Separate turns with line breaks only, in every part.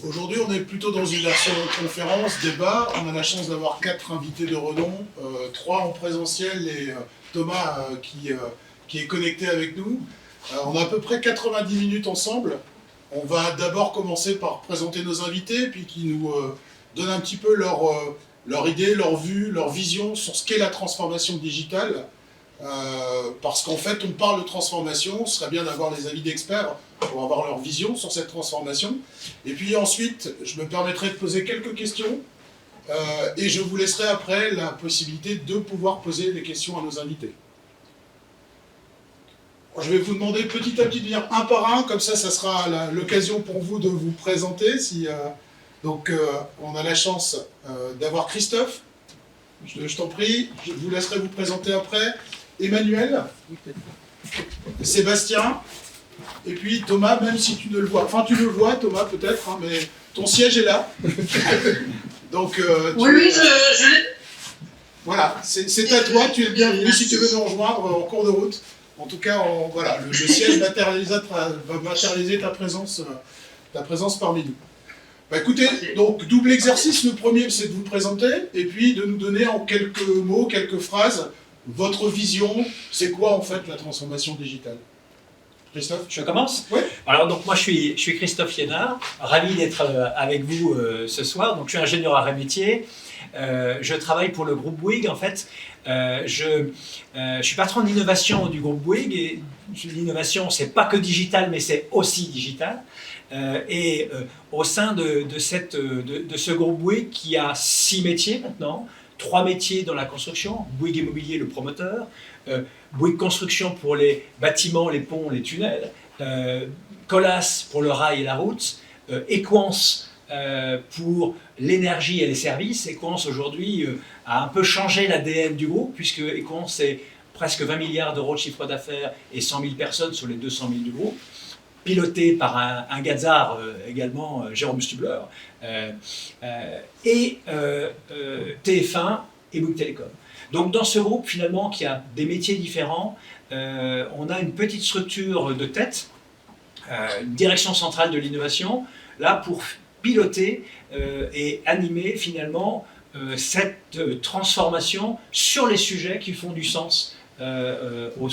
Aujourd'hui, on est plutôt dans une version conférence, débat. On a la chance d'avoir 4 invités de renom, 3 en présentiel et Thomas qui est connecté avec nous. On a à peu près 90 minutes ensemble. On va d'abord commencer par présenter nos invités, puis qui nous donnent un petit peu leur idée, leur vue, leur vision sur ce qu'est la transformation digitale. Parce qu'en fait, on parle de transformation, ce serait bien d'avoir les avis d'experts pour avoir leur vision sur cette transformation. Et puis ensuite, je me permettrai de poser quelques questions et je vous laisserai après la possibilité de pouvoir poser des questions à nos invités. Je vais vous demander petit à petit de venir un par un, comme ça sera l'occasion pour vous de vous présenter. Donc, on a la chance d'avoir Christophe. Je t'en prie, je vous laisserai vous présenter après. Emmanuel, Sébastien, et puis Thomas, même si tu ne le vois. Enfin, tu le vois, Thomas, peut-être, hein, mais ton siège est là. Donc,
oui,
voilà, c'est à toi, tu es le bienvenu si tu veux nous rejoindre en cours de route. En tout cas, voilà, le siège va matérialiser ta présence parmi nous. Bah écoutez, donc double exercice, le premier c'est de vous présenter, et puis de nous donner en quelques mots, quelques phrases, votre vision, c'est quoi en fait la transformation digitale? Christophe?
Je commence?
Oui.
Alors donc moi je suis Christophe Liénard, ravi d'être avec vous ce soir. Donc je suis ingénieur arrêt métier, je travaille pour le groupe Bouygues en fait. Je suis patron d'innovation du groupe Bouygues et l'innovation c'est pas que digital mais c'est aussi digital. Au sein de ce groupe Bouygues qui a 6 métiers maintenant, 3 métiers dans la construction, Bouygues Immobilier le promoteur, Bouygues Construction pour les bâtiments, les ponts, les tunnels, Colas pour le rail et la route, Equans pour l'énergie et les services. Equans aujourd'hui a un peu changé l'ADN du groupe puisque Equans c'est presque 20 milliards d'euros de chiffre d'affaires et 100 000 personnes sur les 200 000 du groupe, piloté par un gazard également, Jérôme Stubler, et TF1 et Bouygues Télécom. Donc dans ce groupe finalement qui a des métiers différents, on a une petite structure de tête, une direction centrale de l'innovation, là pour piloter et animer finalement cette transformation sur les sujets qui font du sens, au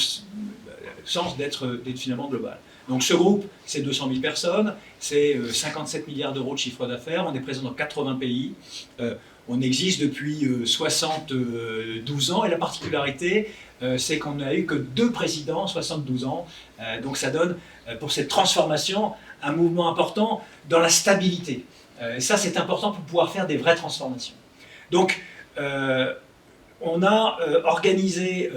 sens d'être finalement global. Donc ce groupe, c'est 200 000 personnes, c'est 57 milliards d'euros de chiffre d'affaires, on est présent dans 80 pays, on existe depuis 72 ans et la particularité, c'est qu'on n'a eu que 2 présidents en 72 ans, donc ça donne pour cette transformation un mouvement important dans la stabilité. Et ça c'est important pour pouvoir faire des vraies transformations. Donc on a organisé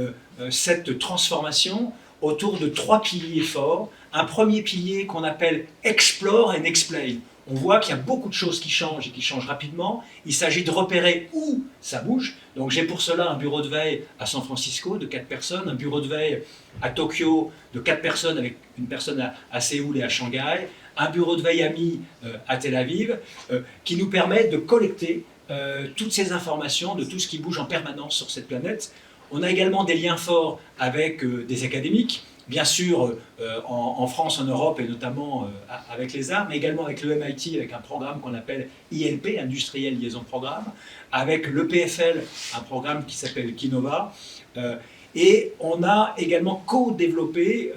cette transformation autour de 3 piliers forts. Un premier pilier qu'on appelle Explore and Explain. On voit qu'il y a beaucoup de choses qui changent et qui changent rapidement. Il s'agit de repérer où ça bouge. Donc j'ai pour cela un bureau de veille à San Francisco de 4 personnes, un bureau de veille à Tokyo de 4 personnes avec une personne à Séoul et à Shanghai, un bureau de veille ami à Tel Aviv, qui nous permet de collecter toutes ces informations de tout ce qui bouge en permanence sur cette planète. On a également des liens forts avec des académiques, bien sûr en France, en Europe et notamment avec les arts, mais également avec le MIT, avec un programme qu'on appelle ILP, Industriel Liaison Programme, avec le PFL, un programme qui s'appelle Kinova, et on a également co-développé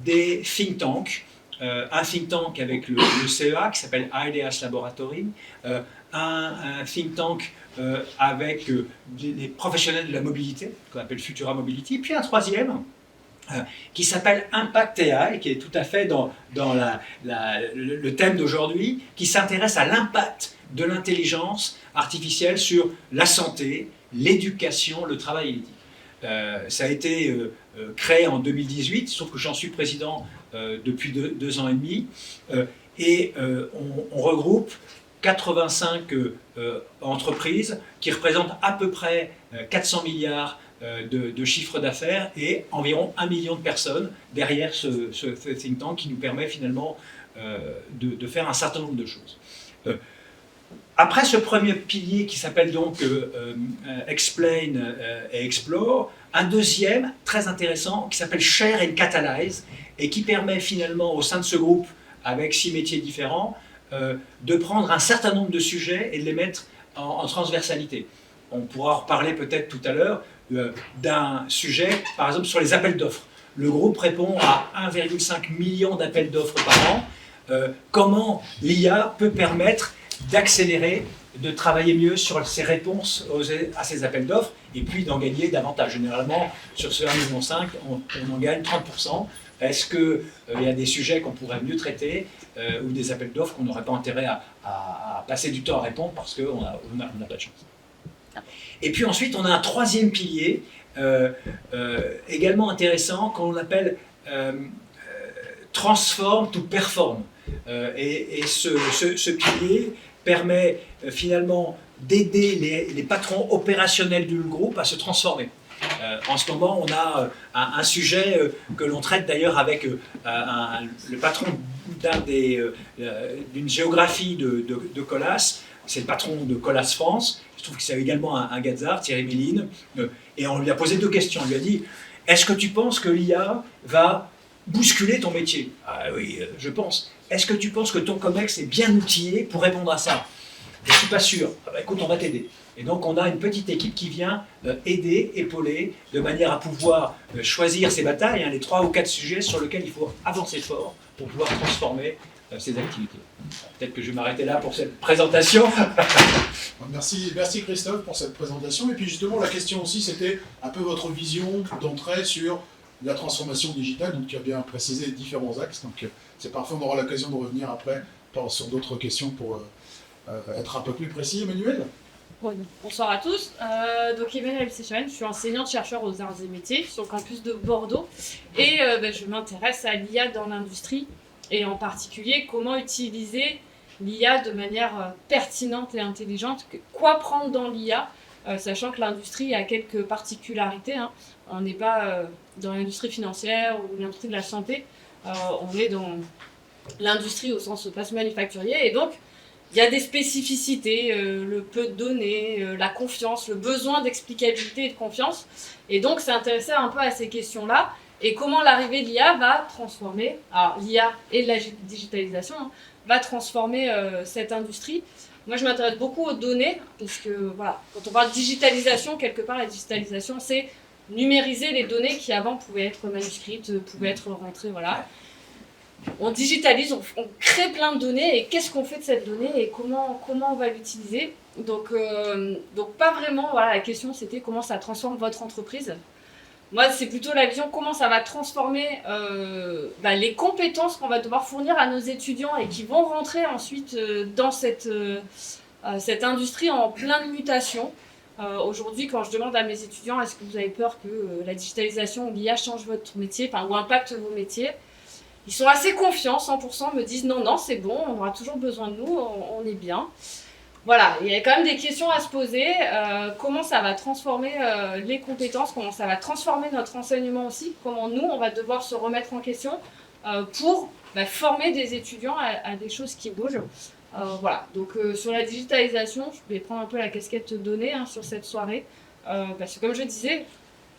des think tanks, un think tank avec le CEA qui s'appelle Ideas Laboratory, un think tank avec des professionnels de la mobilité, qu'on appelle Futura Mobility, puis un troisième qui s'appelle Impact AI, qui est tout à fait dans le thème d'aujourd'hui, qui s'intéresse à l'impact de l'intelligence artificielle sur la santé, l'éducation, le travail et l'éthique. Ça a été créé en 2018, sauf que j'en suis président depuis 2 ans et demi, et on regroupe 85 entreprises qui représentent à peu près 400 milliards de chiffre d'affaires et environ 1 million de personnes derrière ce think tank qui nous permet finalement de faire un certain nombre de choses. Après ce premier pilier qui s'appelle donc Explain et Explore, un deuxième très intéressant qui s'appelle Share and Catalyze et qui permet finalement au sein de ce groupe, avec 6 métiers différents, de prendre un certain nombre de sujets et de les mettre en transversalité. On pourra en reparler peut-être tout à l'heure d'un sujet, par exemple, sur les appels d'offres. Le groupe répond à 1,5 million d'appels d'offres par an. Comment l'IA peut permettre d'accélérer, de travailler mieux sur ses réponses à ces appels d'offres et puis d'en gagner davantage. Généralement, sur ce 1,5 million, on en gagne 30%. Est-ce qu'il y a des sujets qu'on pourrait mieux traiter ou des appels d'offres qu'on n'aurait pas intérêt à passer du temps à répondre parce qu'on n'a pas de chance? Et puis ensuite, on a un troisième pilier également intéressant qu'on appelle Transform to Perform. Et ce pilier permet finalement d'aider les patrons opérationnels du groupe à se transformer. En ce moment, on a un sujet que l'on traite d'ailleurs avec le patron d'une géographie de Colas. C'est le patron de Colas France. Je trouve que c'est également un gazard, Thierry Méline. Et on lui a posé deux questions. On lui a dit, est-ce que tu penses que l'IA va bousculer ton métier? Ah oui, je pense. Est-ce que tu penses que ton COMEX est bien outillé pour répondre à ça? Je ne suis pas sûr. Ah bah, écoute, on va t'aider. Et donc on a une petite équipe qui vient aider, épauler, de manière à pouvoir choisir ses batailles, les 3 ou 4 sujets sur lesquels il faut avancer fort pour pouvoir transformer ses activités. Peut-être que je vais m'arrêter là pour cette présentation.
Merci Christophe pour cette présentation. Et puis justement, la question aussi, c'était un peu votre vision d'entrée sur la transformation digitale. Donc tu as bien précisé différents axes. Donc c'est parfait, on aura l'occasion de revenir après sur d'autres questions pour être un peu plus précis. Emmanuel?
Bonsoir à tous. Donc Emmanuel Sécharen, je suis enseignante-chercheur aux arts et métiers sur le campus de Bordeaux. Et je m'intéresse à l'IA dans l'industrie et en particulier comment utiliser l'IA de manière pertinente et intelligente. Quoi prendre dans l'IA, sachant que l'industrie a quelques particularités. On n'est pas dans l'industrie financière ou l'industrie de la santé. On est dans l'industrie au sens passe manufacturier. Et donc, il y a des spécificités, le peu de données, la confiance, le besoin d'explicabilité et de confiance. Et donc, s'intéresser un peu à ces questions-là et comment l'arrivée de l'IA va transformer, alors l'IA et la digitalisation, va transformer cette industrie. Moi, je m'intéresse beaucoup aux données parce que, voilà, quand on parle de digitalisation, quelque part, la digitalisation, c'est numériser les données qui avant pouvaient être manuscrites, pouvaient être rentrées, voilà. On digitalise, on crée plein de données et qu'est-ce qu'on fait de cette donnée et comment on va l'utiliser. Donc pas vraiment, voilà, la question c'était comment ça transforme votre entreprise. Moi, c'est plutôt la vision comment ça va transformer les compétences qu'on va devoir fournir à nos étudiants et qui vont rentrer ensuite dans cette industrie en pleine mutation. Aujourd'hui, quand je demande à mes étudiants est-ce que vous avez peur que la digitalisation ou l'IA change votre métier, ou impacte vos métiers, ils sont assez confiants, 100% me disent non, c'est bon, on aura toujours besoin de nous, on est bien. Voilà, il y a quand même des questions à se poser. Comment ça va transformer les compétences, comment ça va transformer notre enseignement aussi, comment nous, on va devoir se remettre en question pour former des étudiants à des choses qui bougent. Voilà, donc sur la digitalisation, je vais prendre un peu la casquette donnée sur cette soirée, parce que comme je disais,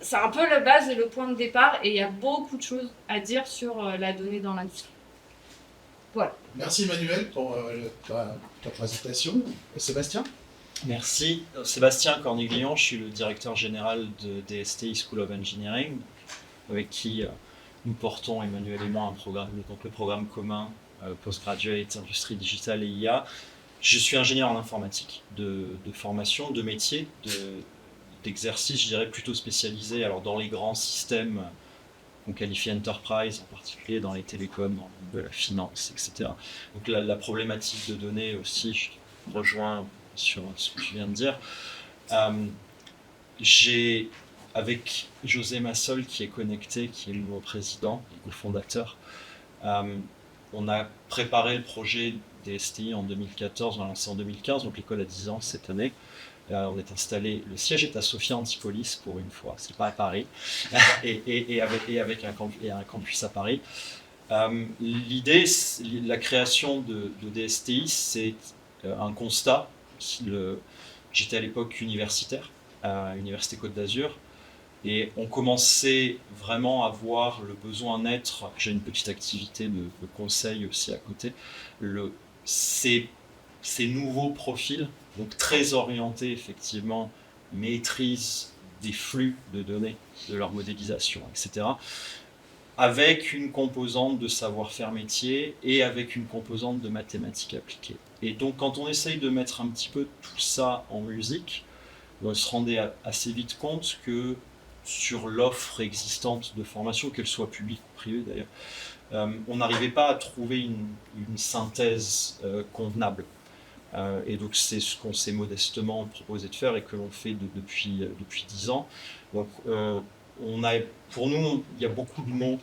c'est un peu la base et le point de départ et il y a beaucoup de choses à dire sur la donnée dans l'industrie. Voilà.
Merci Emmanuel pour ta présentation. Sébastien?
Merci. Sébastien Corniglion, je suis le directeur général de DSTI School of Engineering, avec qui nous portons, Emmanuel et moi, le programme commun Postgraduate Industrie Digitale et IA. Je suis ingénieur en informatique de formation, de métier, d'exercice, je dirais plutôt spécialisé dans les grands systèmes qu'on qualifie enterprise, en particulier dans les télécoms, dans le monde de la finance, etc. Donc la problématique de données aussi, je rejoins sur ce que je viens de dire. J'ai, avec José Massol qui est connecté, qui est le nouveau président et cofondateur, on a préparé le projet DSTI en 2014, on l'a lancé en 2015, donc l'école a 10 ans cette année. On est installé, le siège est à Sophia Antipolis pour une fois, c'est pas à Paris, et avec un campus à Paris. L'idée, la création de DSTI, c'est un constat. J'étais à l'époque universitaire, à l'Université Côte d'Azur, et on commençait vraiment à voir le besoin naître. J'ai une petite activité de conseil aussi à côté. ces nouveaux profils, donc très orientés effectivement, maîtrise des flux de données, de leur modélisation, etc., avec une composante de savoir-faire métier et avec une composante de mathématiques appliquées. Et donc quand on essaye de mettre un petit peu tout ça en musique, on se rendait assez vite compte que sur l'offre existante de formation, qu'elle soit publique ou privée d'ailleurs, on n'arrivait pas à trouver une synthèse convenable. Et donc c'est ce qu'on s'est modestement proposé de faire et que l'on fait depuis 10 ans. Donc pour nous, il y a beaucoup de mots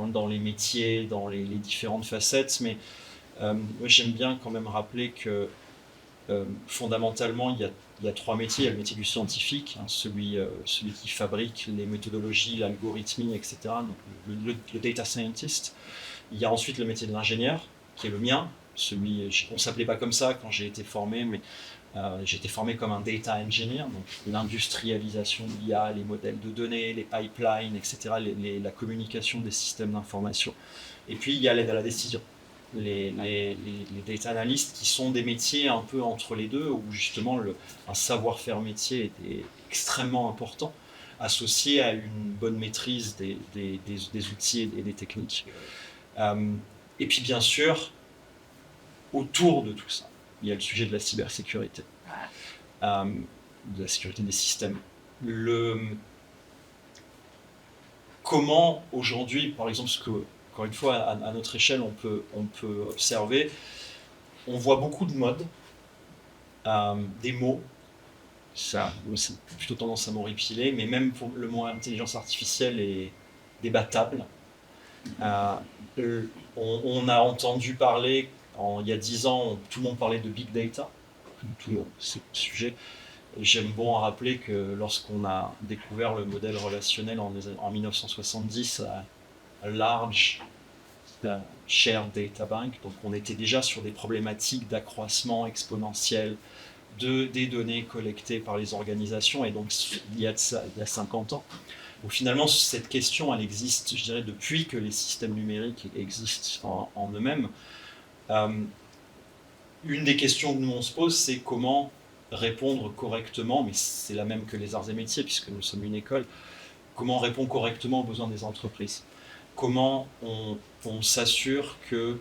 dans les métiers, dans les différentes facettes, mais moi j'aime bien quand même rappeler que fondamentalement il y a 3 métiers. Il y a le métier du scientifique, celui qui fabrique les méthodologies, l'algorithmie, etc., donc le data scientist. Il y a ensuite le métier de l'ingénieur, qui est le mien. On ne s'appelait pas comme ça quand j'ai été formé, mais j'ai été formé comme un data engineer, donc l'industrialisation de l'IA, les modèles de données, les pipelines, etc., la communication des systèmes d'information. Et puis il y a l'aide à la décision, les data analysts, qui sont des métiers un peu entre les deux, où justement un savoir-faire métier est extrêmement important, associé à une bonne maîtrise des outils et des techniques. Et puis bien sûr, autour de tout ça, il y a le sujet de la cybersécurité, de la sécurité des systèmes. Comment aujourd'hui, par exemple, ce que, encore une fois, à notre échelle, on peut observer, on voit beaucoup de modes, des mots, ça c'est plutôt tendance à m'horripiler, mais même pour le mot intelligence artificielle est débattable. On a entendu parler, il y a 10 ans, tout le monde parlait de big data, tout ce sujet. J'aime bon rappeler que lorsqu'on a découvert le modèle relationnel en 1970 à Large Shared Data Bank, donc on était déjà sur des problématiques d'accroissement exponentiel des données collectées par les organisations, et donc il y a 50 ans. Donc finalement, cette question, elle existe, je dirais, depuis que les systèmes numériques existent en eux-mêmes. Une des questions que nous on se pose, c'est comment répondre correctement, mais c'est la même que les arts et métiers, puisque nous sommes une école, comment répondre correctement aux besoins des entreprises. Comment on s'assure que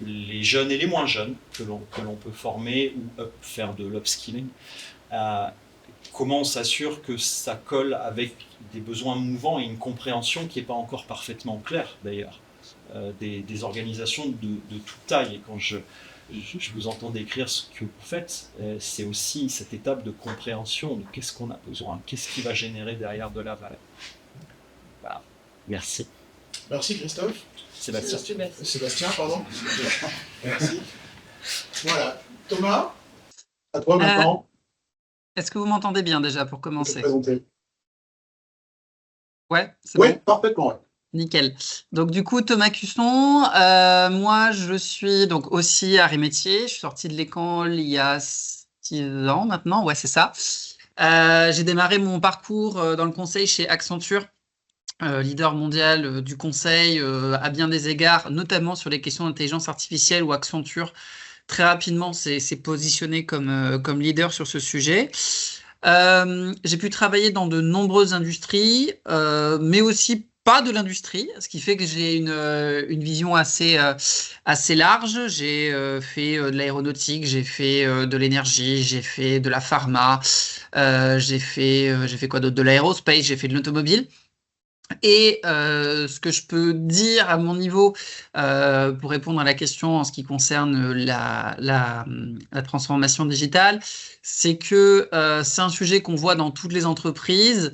les jeunes et les moins jeunes que l'on peut former ou faire de l'upskilling, comment on s'assure que ça colle avec des besoins mouvants et une compréhension qui n'est pas encore parfaitement claire d'ailleurs, des organisations de toute taille. Et quand je vous entends décrire ce que vous faites, c'est aussi cette étape de compréhension de qu'est-ce qu'on a besoin, qu'est-ce qui va générer derrière de la valeur. Voilà. Merci.
Merci Christophe.
Sébastien,
pardon. Merci. Voilà. Thomas, à toi maintenant.
Est-ce que vous m'entendez bien déjà pour commencer? Ouais, c'est
bon. Oui, parfaitement. Ouais.
Nickel. Donc du coup, Thomas Cusson, moi je suis donc aussi art et métier. Je suis sortie de l'école il y a 6 ans maintenant, ouais c'est ça. J'ai démarré mon parcours dans le conseil chez Accenture, leader mondial du conseil à bien des égards, notamment sur les questions d'intelligence artificielle, où Accenture très rapidement s'est positionné comme leader sur ce sujet. J'ai pu travailler dans de nombreuses industries, mais aussi pas de l'industrie, ce qui fait que j'ai une vision assez large. J'ai fait de l'aéronautique, j'ai fait de l'énergie, j'ai fait de la pharma, j'ai fait quoi d'autre, de l'aérospace, j'ai fait de l'automobile. Et ce que je peux dire à mon niveau, pour répondre à la question en ce qui concerne la transformation digitale, c'est que c'est un sujet qu'on voit dans toutes les entreprises.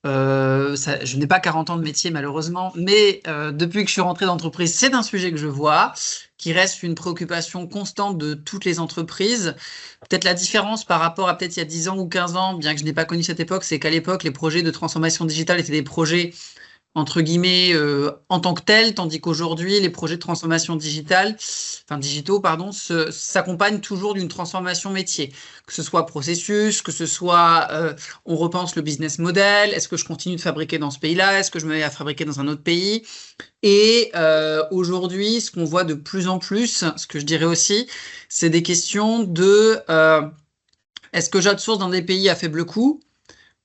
Je n'ai pas 40 ans de métier malheureusement, mais depuis que je suis rentrée dans l'entreprise, c'est un sujet que je vois, qui reste une préoccupation constante de toutes les entreprises. Peut-être la différence par rapport à peut-être il y a 10 ans ou 15 ans, bien que je n'ai pas connu cette époque, c'est qu'à l'époque, les projets de transformation digitale étaient des projets entre guillemets, en tant que tel, tandis qu'aujourd'hui, les projets de transformation digitale, enfin digitaux, pardon, s'accompagnent toujours d'une transformation métier, que ce soit processus, que ce soit on repense le business model, est-ce que je continue de fabriquer dans ce pays-là, est-ce que je me mets à fabriquer dans un autre pays? Et aujourd'hui, ce qu'on voit de plus en plus, ce que je dirais aussi, c'est des questions de est-ce que j'outsource dans des pays à faible coût?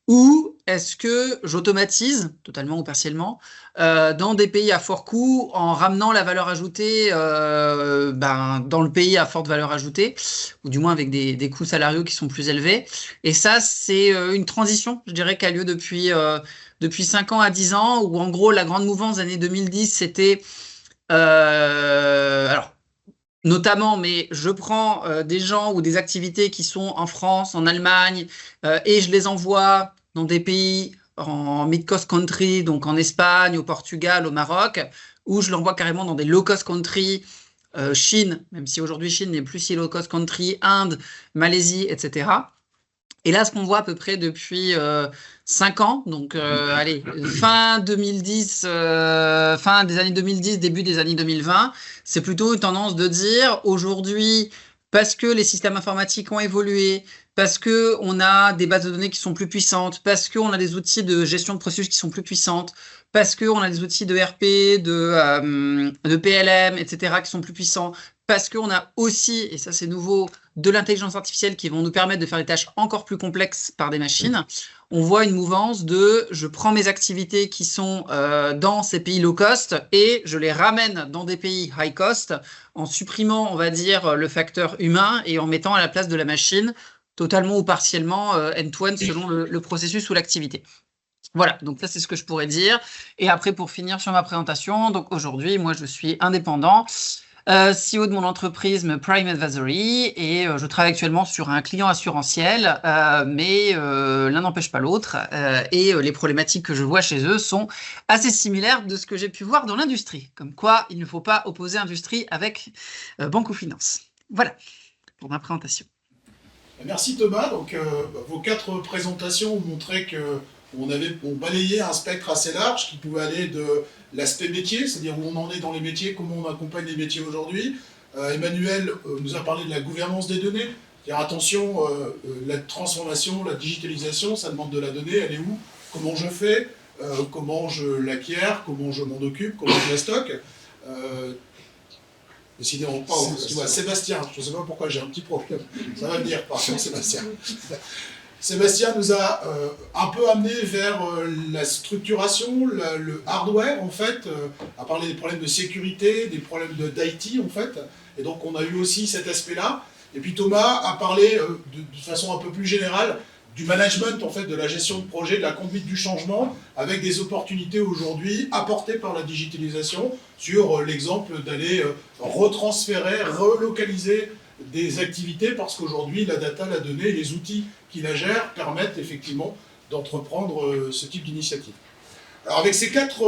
Ou est-ce que j'automatise, totalement ou partiellement, dans des pays à fort coût en ramenant la valeur ajoutée dans le pays à forte valeur ajoutée, ou du moins avec des coûts salariaux qui sont plus élevés. Et ça, c'est une transition, je dirais, qui a lieu depuis 5 ans à 10 ans, où en gros, la grande mouvance des années 2010, c'était... alors, notamment, mais je prends des gens ou des activités qui sont en France, en Allemagne, et je les envoie dans des pays en mid-cost country, donc en Espagne, au Portugal, au Maroc, ou je l'envoie carrément dans des low-cost country, Chine, même si aujourd'hui Chine n'est plus si low-cost country, Inde, Malaisie, etc. Et là, ce qu'on voit à peu près depuis 5 ans, donc allez, fin 2010, fin des années 2010, début des années 2020, c'est plutôt une tendance de dire aujourd'hui, parce que les systèmes informatiques ont évolué, parce qu'on a des bases de données qui sont plus puissantes, parce qu'on a des outils de gestion de processus qui sont plus puissantes, parce qu'on a des outils de RP, de PLM, etc., qui sont plus puissants, parce qu'on a aussi, et ça c'est nouveau, de l'intelligence artificielle qui vont nous permettre de faire des tâches encore plus complexes par des machines, on voit une mouvance de je prends mes activités qui sont dans ces pays low cost et je les ramène dans des pays high cost en supprimant, on va dire, le facteur humain et en mettant à la place de la machine totalement ou partiellement end-to-end selon le processus ou l'activité. Voilà, donc ça c'est ce que je pourrais dire. Et après, pour finir sur ma présentation, donc aujourd'hui, moi je suis indépendant, CEO de mon entreprise Prime Advisory, et je travaille actuellement sur un client assurantiel, mais l'un n'empêche pas l'autre, et les problématiques que je vois chez eux sont assez similaires de ce que j'ai pu voir dans l'industrie, comme quoi il ne faut pas opposer industrie avec banque ou finance. Voilà pour ma présentation.
Merci Thomas. Donc, vos 4 présentations ont montré que on balayait un spectre assez large qui pouvait aller de l'aspect métier, c'est-à-dire où on en est dans les métiers, comment on accompagne les métiers aujourd'hui. Emmanuel nous a parlé de la gouvernance des données. C'est-à-dire, attention, la transformation, la digitalisation, ça demande de la donnée, elle est où? Comment je fais? Comment je l'acquiers? Comment je m'en occupe? Comment je la stocke? Décidément pas, excuse-moi, Sébastien, je ne sais pas pourquoi j'ai un petit problème, ça va venir, pardon Sébastien. Sébastien nous a un peu amené vers la structuration, le hardware en fait, a parlé des problèmes de sécurité, des problèmes d'IT en fait, et donc on a eu aussi cet aspect-là. Et puis Thomas a parlé de façon un peu plus générale du management en fait, de la gestion de projet, de la conduite du changement, avec des opportunités aujourd'hui apportées par la digitalisation sur l'exemple d'aller retransférer, relocaliser des activités parce qu'aujourd'hui la data, la donnée, les outils qui la gèrent permettent effectivement d'entreprendre ce type d'initiative. Alors avec ces 4,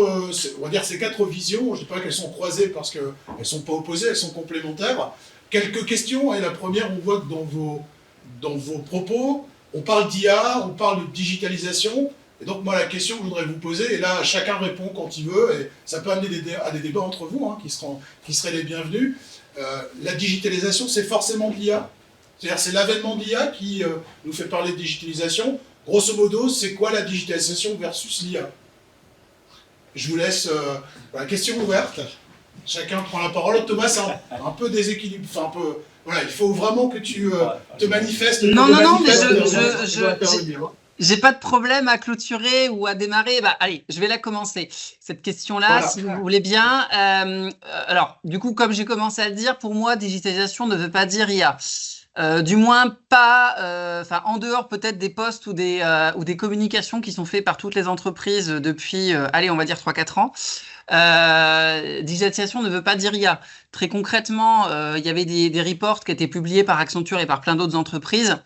on va dire ces 4 visions, je ne dis pas qu'elles sont croisées parce qu'elles ne sont pas opposées, elles sont complémentaires. Quelques questions, et la première, on voit que dans vos propos, on parle d'IA, on parle de digitalisation, et donc moi la question que je voudrais vous poser, et là chacun répond quand il veut, et ça peut amener à des débats entre vous, hein, qui seraient les bienvenus. La digitalisation, c'est forcément de l'IA? C'est-à-dire c'est l'avènement de l'IA qui nous fait parler de digitalisation. Grosso modo, c'est quoi la digitalisation versus l'IA? Je vous laisse la question ouverte. Chacun prend la parole. Thomas, c'est un peu déséquilibre, enfin un peu... Voilà, il faut vraiment que tu te manifestes.
Non, mais j'ai pas de problème à clôturer ou à démarrer. Bah, allez, je vais la commencer. Cette question-là, voilà, si vous voulez bien. Alors, du coup, comme j'ai commencé à le dire, pour moi, digitalisation ne veut pas dire IA. Du moins pas, en dehors peut-être des postes ou des communications qui sont faites par toutes les entreprises depuis, allez, on va dire 3-4 ans. Digitalisation ne veut pas dire IA. Très concrètement, il y avait des reports qui étaient publiés par Accenture et par plein d'autres entreprises.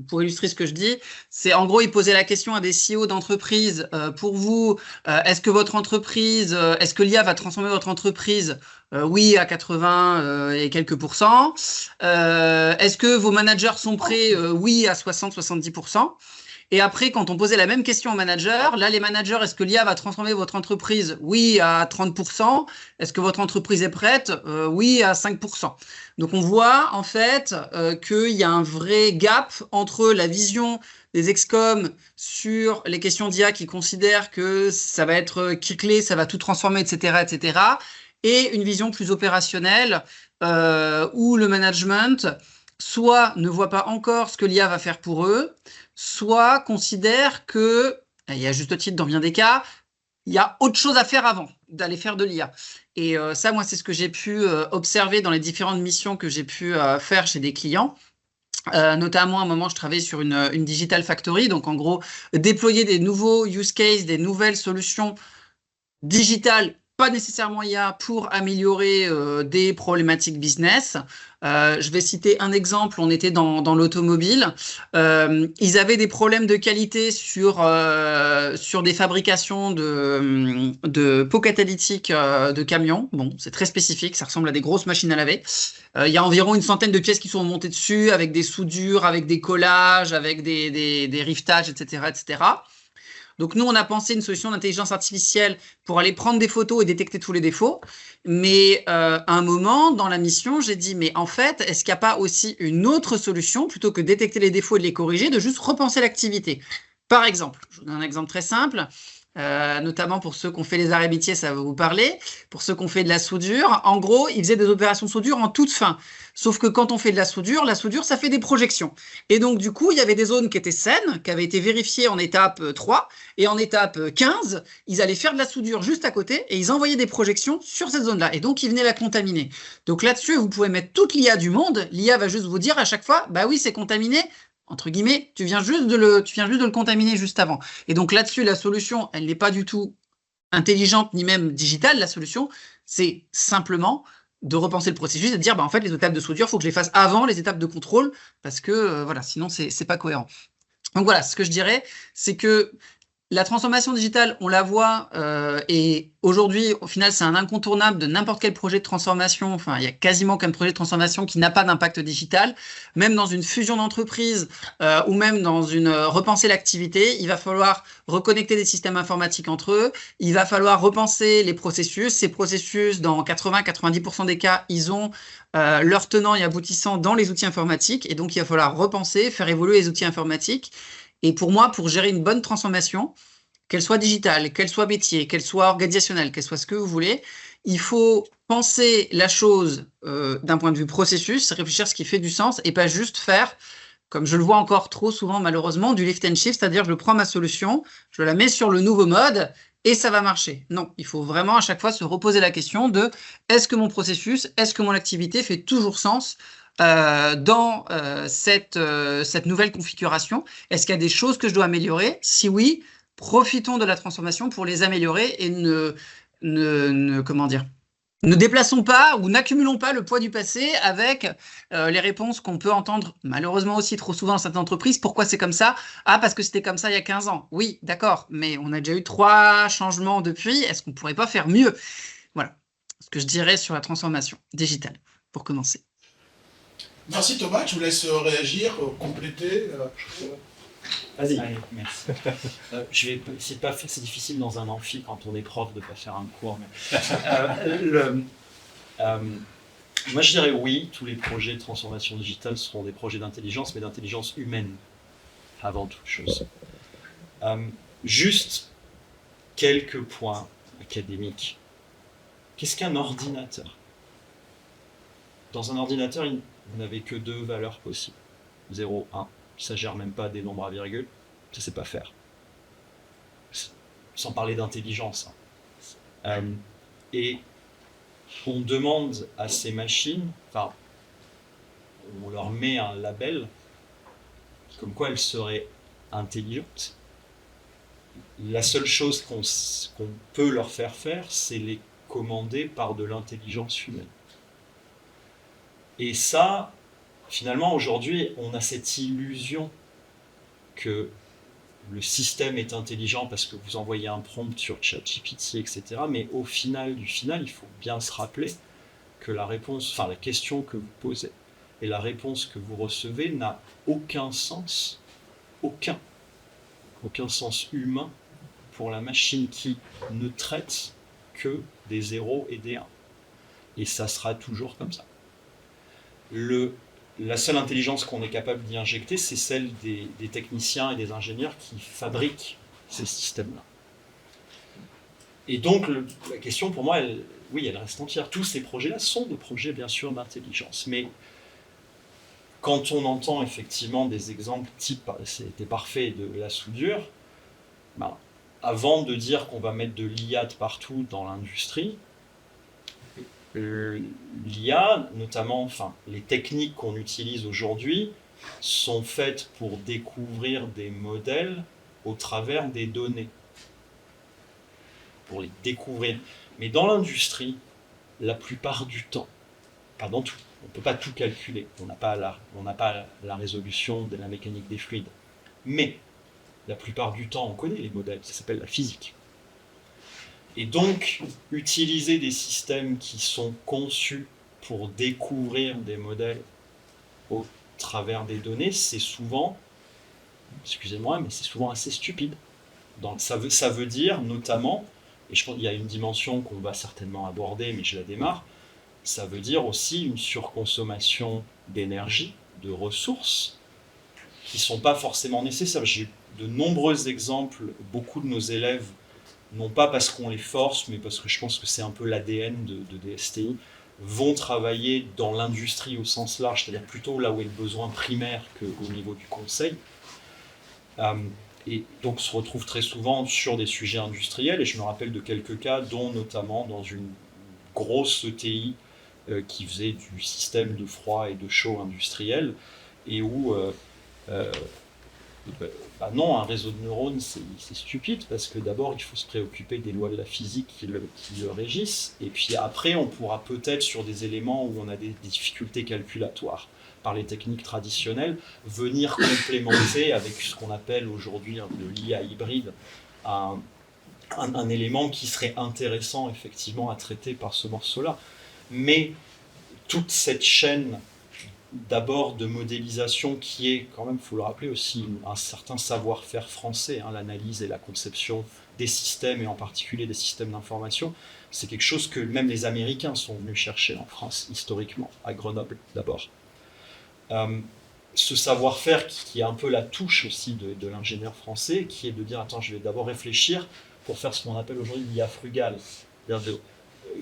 Pour illustrer ce que je dis, c'est en gros, ils posaient la question à des CEO d'entreprise, pour vous, est-ce que votre entreprise, est-ce que l'IA va transformer votre entreprise? Oui, à 80 et quelques %. Est-ce que vos managers sont prêts? Oui, à 60-70%. Et après, quand on posait la même question aux managers, là, les managers, est-ce que l'IA va transformer votre entreprise? Oui, à 30%. Est-ce que votre entreprise est prête? Oui, à 5%. Donc, on voit en fait qu'il y a un vrai gap entre la vision des excoms sur les questions d'IA qui considèrent que ça va être clé, ça va tout transformer, etc., etc., et une vision plus opérationnelle où le management soit ne voit pas encore ce que l'IA va faire pour eux, soit considère que, et à juste titre dans bien des cas, il y a autre chose à faire avant d'aller faire de l'IA. Et ça, moi, c'est ce que j'ai pu observer dans les différentes missions que j'ai pu faire chez des clients. Notamment, à un moment, je travaillais sur une Digital Factory, donc en gros, déployer des nouveaux use cases, des nouvelles solutions digitales, pas nécessairement IA, pour améliorer des problématiques business. Je vais citer un exemple, on était dans l'automobile. Ils avaient des problèmes de qualité sur des fabrications de pots catalytiques de camions. Bon, c'est très spécifique, ça ressemble à des grosses machines à laver. Il y a environ une centaine de pièces qui sont montées dessus, avec des soudures, avec des collages, avec des rivetages, etc., etc. Donc nous, on a pensé une solution d'intelligence artificielle pour aller prendre des photos et détecter tous les défauts. Mais à un moment, dans la mission, j'ai dit, mais en fait, est-ce qu'il n'y a pas aussi une autre solution, plutôt que de détecter les défauts et de les corriger, de juste repenser l'activité? Par exemple, je vous donne un exemple très simple, notamment pour ceux qui ont fait les arts et métiers, ça va vous parler. Pour ceux qui ont fait de la soudure, en gros, ils faisaient des opérations de soudure en toute fin. Sauf que quand on fait de la soudure, ça fait des projections. Et donc, du coup, il y avait des zones qui étaient saines, qui avaient été vérifiées en étape 3, et en étape 15, ils allaient faire de la soudure juste à côté, et ils envoyaient des projections sur cette zone-là. Et donc, ils venaient la contaminer. Donc là-dessus, vous pouvez mettre toute l'IA du monde. L'IA va juste vous dire à chaque fois, bah oui, c'est contaminé, entre guillemets, tu viens juste de le contaminer juste avant. Et donc là-dessus, la solution, elle n'est pas du tout intelligente ni même digitale. La solution, c'est simplement de repenser le processus et de dire, bah, en fait, les étapes de soudure, il faut que je les fasse avant les étapes de contrôle, parce que voilà, sinon, c'est pas cohérent. Donc voilà, ce que je dirais, c'est que la transformation digitale, on la voit, et aujourd'hui, au final, c'est un incontournable de n'importe quel projet de transformation. Enfin, il y a quasiment aucun projet de transformation qui n'a pas d'impact digital. Même dans une fusion d'entreprise ou même dans une repenser l'activité, il va falloir reconnecter des systèmes informatiques entre eux. Il va falloir repenser les processus. Ces processus, dans 80-90% des cas, ils ont leur tenant et aboutissant dans les outils informatiques. Et donc, il va falloir repenser, faire évoluer les outils informatiques. Et pour moi, pour gérer une bonne transformation, qu'elle soit digitale, qu'elle soit métier, qu'elle soit organisationnelle, qu'elle soit ce que vous voulez, il faut penser la chose d'un point de vue processus, réfléchir à ce qui fait du sens et pas juste faire, comme je le vois encore trop souvent malheureusement, du lift and shift, c'est-à-dire je prends ma solution, je la mets sur le nouveau mode et ça va marcher. Non, il faut vraiment à chaque fois se reposer la question de est-ce que mon processus, est-ce que mon activité fait toujours sens dans cette nouvelle configuration? Est-ce qu'il y a des choses que je dois améliorer? Si oui, profitons de la transformation pour les améliorer et comment dire, ne déplaçons pas ou n'accumulons pas le poids du passé avec les réponses qu'on peut entendre malheureusement aussi trop souvent dans certaines entreprises. Pourquoi c'est comme ça? Ah, parce que c'était comme ça il y a 15 ans. Oui, d'accord, mais on a déjà eu 3 changements depuis. Est-ce qu'on ne pourrait pas faire mieux? Voilà ce que je dirais sur la transformation digitale, pour commencer.
Merci Thomas, je vous laisse réagir, compléter.
Vas-y. Allez, merci. Je vais essayer de pas faire, c'est difficile dans un amphi quand on est prof de ne pas faire un cours. Mais, moi je dirais oui, tous les projets de transformation digitale seront des projets d'intelligence, mais d'intelligence humaine avant toute chose. Juste quelques points académiques. Qu'est-ce qu'un ordinateur? Dans un ordinateur, vous n'avez que 2 valeurs possibles. 0, 1. Ça ne gère même pas des nombres à virgule. Ça ne sait pas faire. Sans parler d'intelligence. Et on demande à ces machines, enfin, on leur met un label comme quoi elles seraient intelligentes. La seule chose qu'on peut leur faire faire, c'est les commander par de l'intelligence humaine. Et ça, finalement, aujourd'hui, on a cette illusion que le système est intelligent parce que vous envoyez un prompt sur ChatGPT, etc. Mais au final, il faut bien se rappeler que la question que vous posez et la réponse que vous recevez n'a aucun sens. Aucun. aucun sens humain pour la machine qui ne traite que des 0 et des 1. Et ça sera toujours comme ça. La seule intelligence qu'on est capable d'y injecter, c'est celle des techniciens et des ingénieurs qui fabriquent ces systèmes-là. Et donc, la question pour moi, elle reste entière. Tous ces projets-là sont des projets, bien sûr, d'intelligence. Mais quand on entend effectivement des exemples type, c'était parfait, de la soudure, avant de dire qu'on va mettre de l'IA de partout dans l'industrie, l'IA, notamment, les techniques qu'on utilise aujourd'hui, sont faites pour découvrir des modèles au travers des données. Pour les découvrir. Mais dans l'industrie, la plupart du temps, pas dans tout, on ne peut pas tout calculer, on n'a pas la résolution de la mécanique des fluides, mais la plupart du temps, on connaît les modèles, ça s'appelle la physique. Et donc, utiliser des systèmes qui sont conçus pour découvrir des modèles au travers des données, c'est souvent, excusez-moi, mais c'est souvent assez stupide. Donc, ça veut dire notamment, et je pense qu'il y a une dimension qu'on va certainement aborder, mais je la démarre, ça veut dire aussi une surconsommation d'énergie, de ressources, qui ne sont pas forcément nécessaires. J'ai de nombreux exemples, beaucoup de nos élèves, non pas parce qu'on les force, mais parce que je pense que c'est un peu l'ADN de DSTI, vont travailler dans l'industrie au sens large, c'est-à-dire plutôt là où est le besoin primaire qu'au niveau du conseil. Et donc se retrouvent très souvent sur des sujets industriels, et je me rappelle de quelques cas, dont notamment dans une grosse ETI qui faisait du système de froid et de chaud industriel, et où non, un réseau de neurones, c'est stupide, parce que d'abord, il faut se préoccuper des lois de la physique qui le régissent, et puis après, on pourra peut-être, sur des éléments où on a des difficultés calculatoires par les techniques traditionnelles, venir complémenter avec ce qu'on appelle aujourd'hui de l'IA hybride, un élément qui serait intéressant, effectivement, à traiter par ce morceau-là. Mais toute cette chaîne d'abord de modélisation qui est quand même, il faut le rappeler aussi, un certain savoir-faire français, l'analyse et la conception des systèmes et en particulier des systèmes d'information, c'est quelque chose que même les Américains sont venus chercher en France historiquement, à Grenoble d'abord. Ce savoir-faire qui est un peu la touche aussi de l'ingénieur français, qui est de dire attends, je vais d'abord réfléchir pour faire ce qu'on appelle aujourd'hui l'IA frugale, c'est-à-dire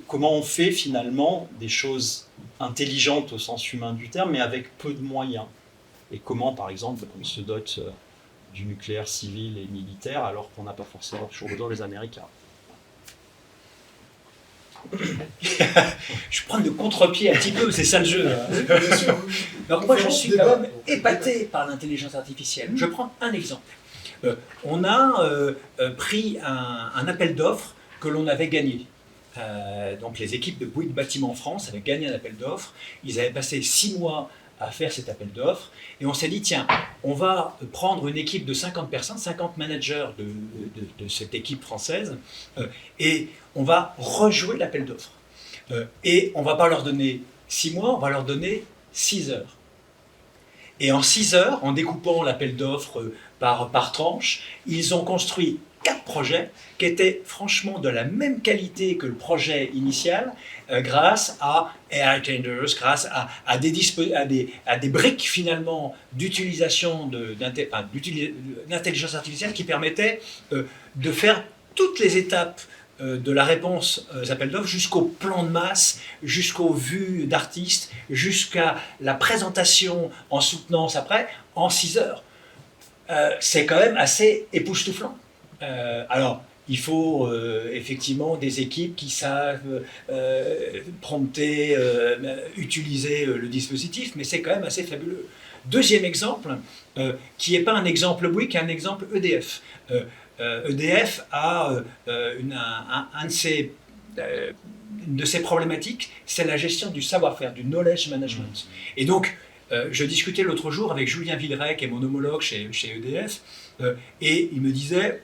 comment on fait finalement des choses intelligentes au sens humain du terme, mais avec peu de moyens. Et comment, par exemple, on se dote du nucléaire civil et militaire alors qu'on n'a pas forcément toujours besoin des Américains.
Je prends de contre-pied un petit peu, c'est ça le jeu.
Bien sûr.
Donc moi, je suis quand même épaté par l'intelligence artificielle. Je prends un exemple. On a pris un appel d'offres que l'on avait gagné. Donc les équipes de Bouygues Bâtiment France avaient gagné un appel d'offres. Ils avaient passé 6 mois à faire cet appel d'offres. Et on s'est dit, tiens, on va prendre une équipe de 50 personnes, 50 managers de cette équipe française, et on va rejouer l'appel d'offres. Et on ne va pas leur donner 6 mois, on va leur donner 6 heures. Et en 6 heures, en découpant l'appel d'offres par tranche, ils ont construit 4 projets qui étaient franchement de la même qualité que le projet initial grâce à AI Tenders, grâce à des briques finalement d'utilisation d'intelligence artificielle qui permettaient de faire toutes les étapes de la réponse aux appels d'offres jusqu'au plan de masse, jusqu'aux vues d'artistes, jusqu'à la présentation en soutenance après, en 6 heures. C'est quand même assez époustouflant. Alors, il faut effectivement des équipes qui savent prompter, utiliser le dispositif, mais c'est quand même assez fabuleux. Deuxième exemple, qui n'est pas un exemple Bouygues, qui est un exemple EDF. EDF a une de ses problématiques, c'est la gestion du savoir-faire, du knowledge management. Et donc, je discutais l'autre jour avec Julien Villeray, qui est mon homologue chez EDF, et il me disait,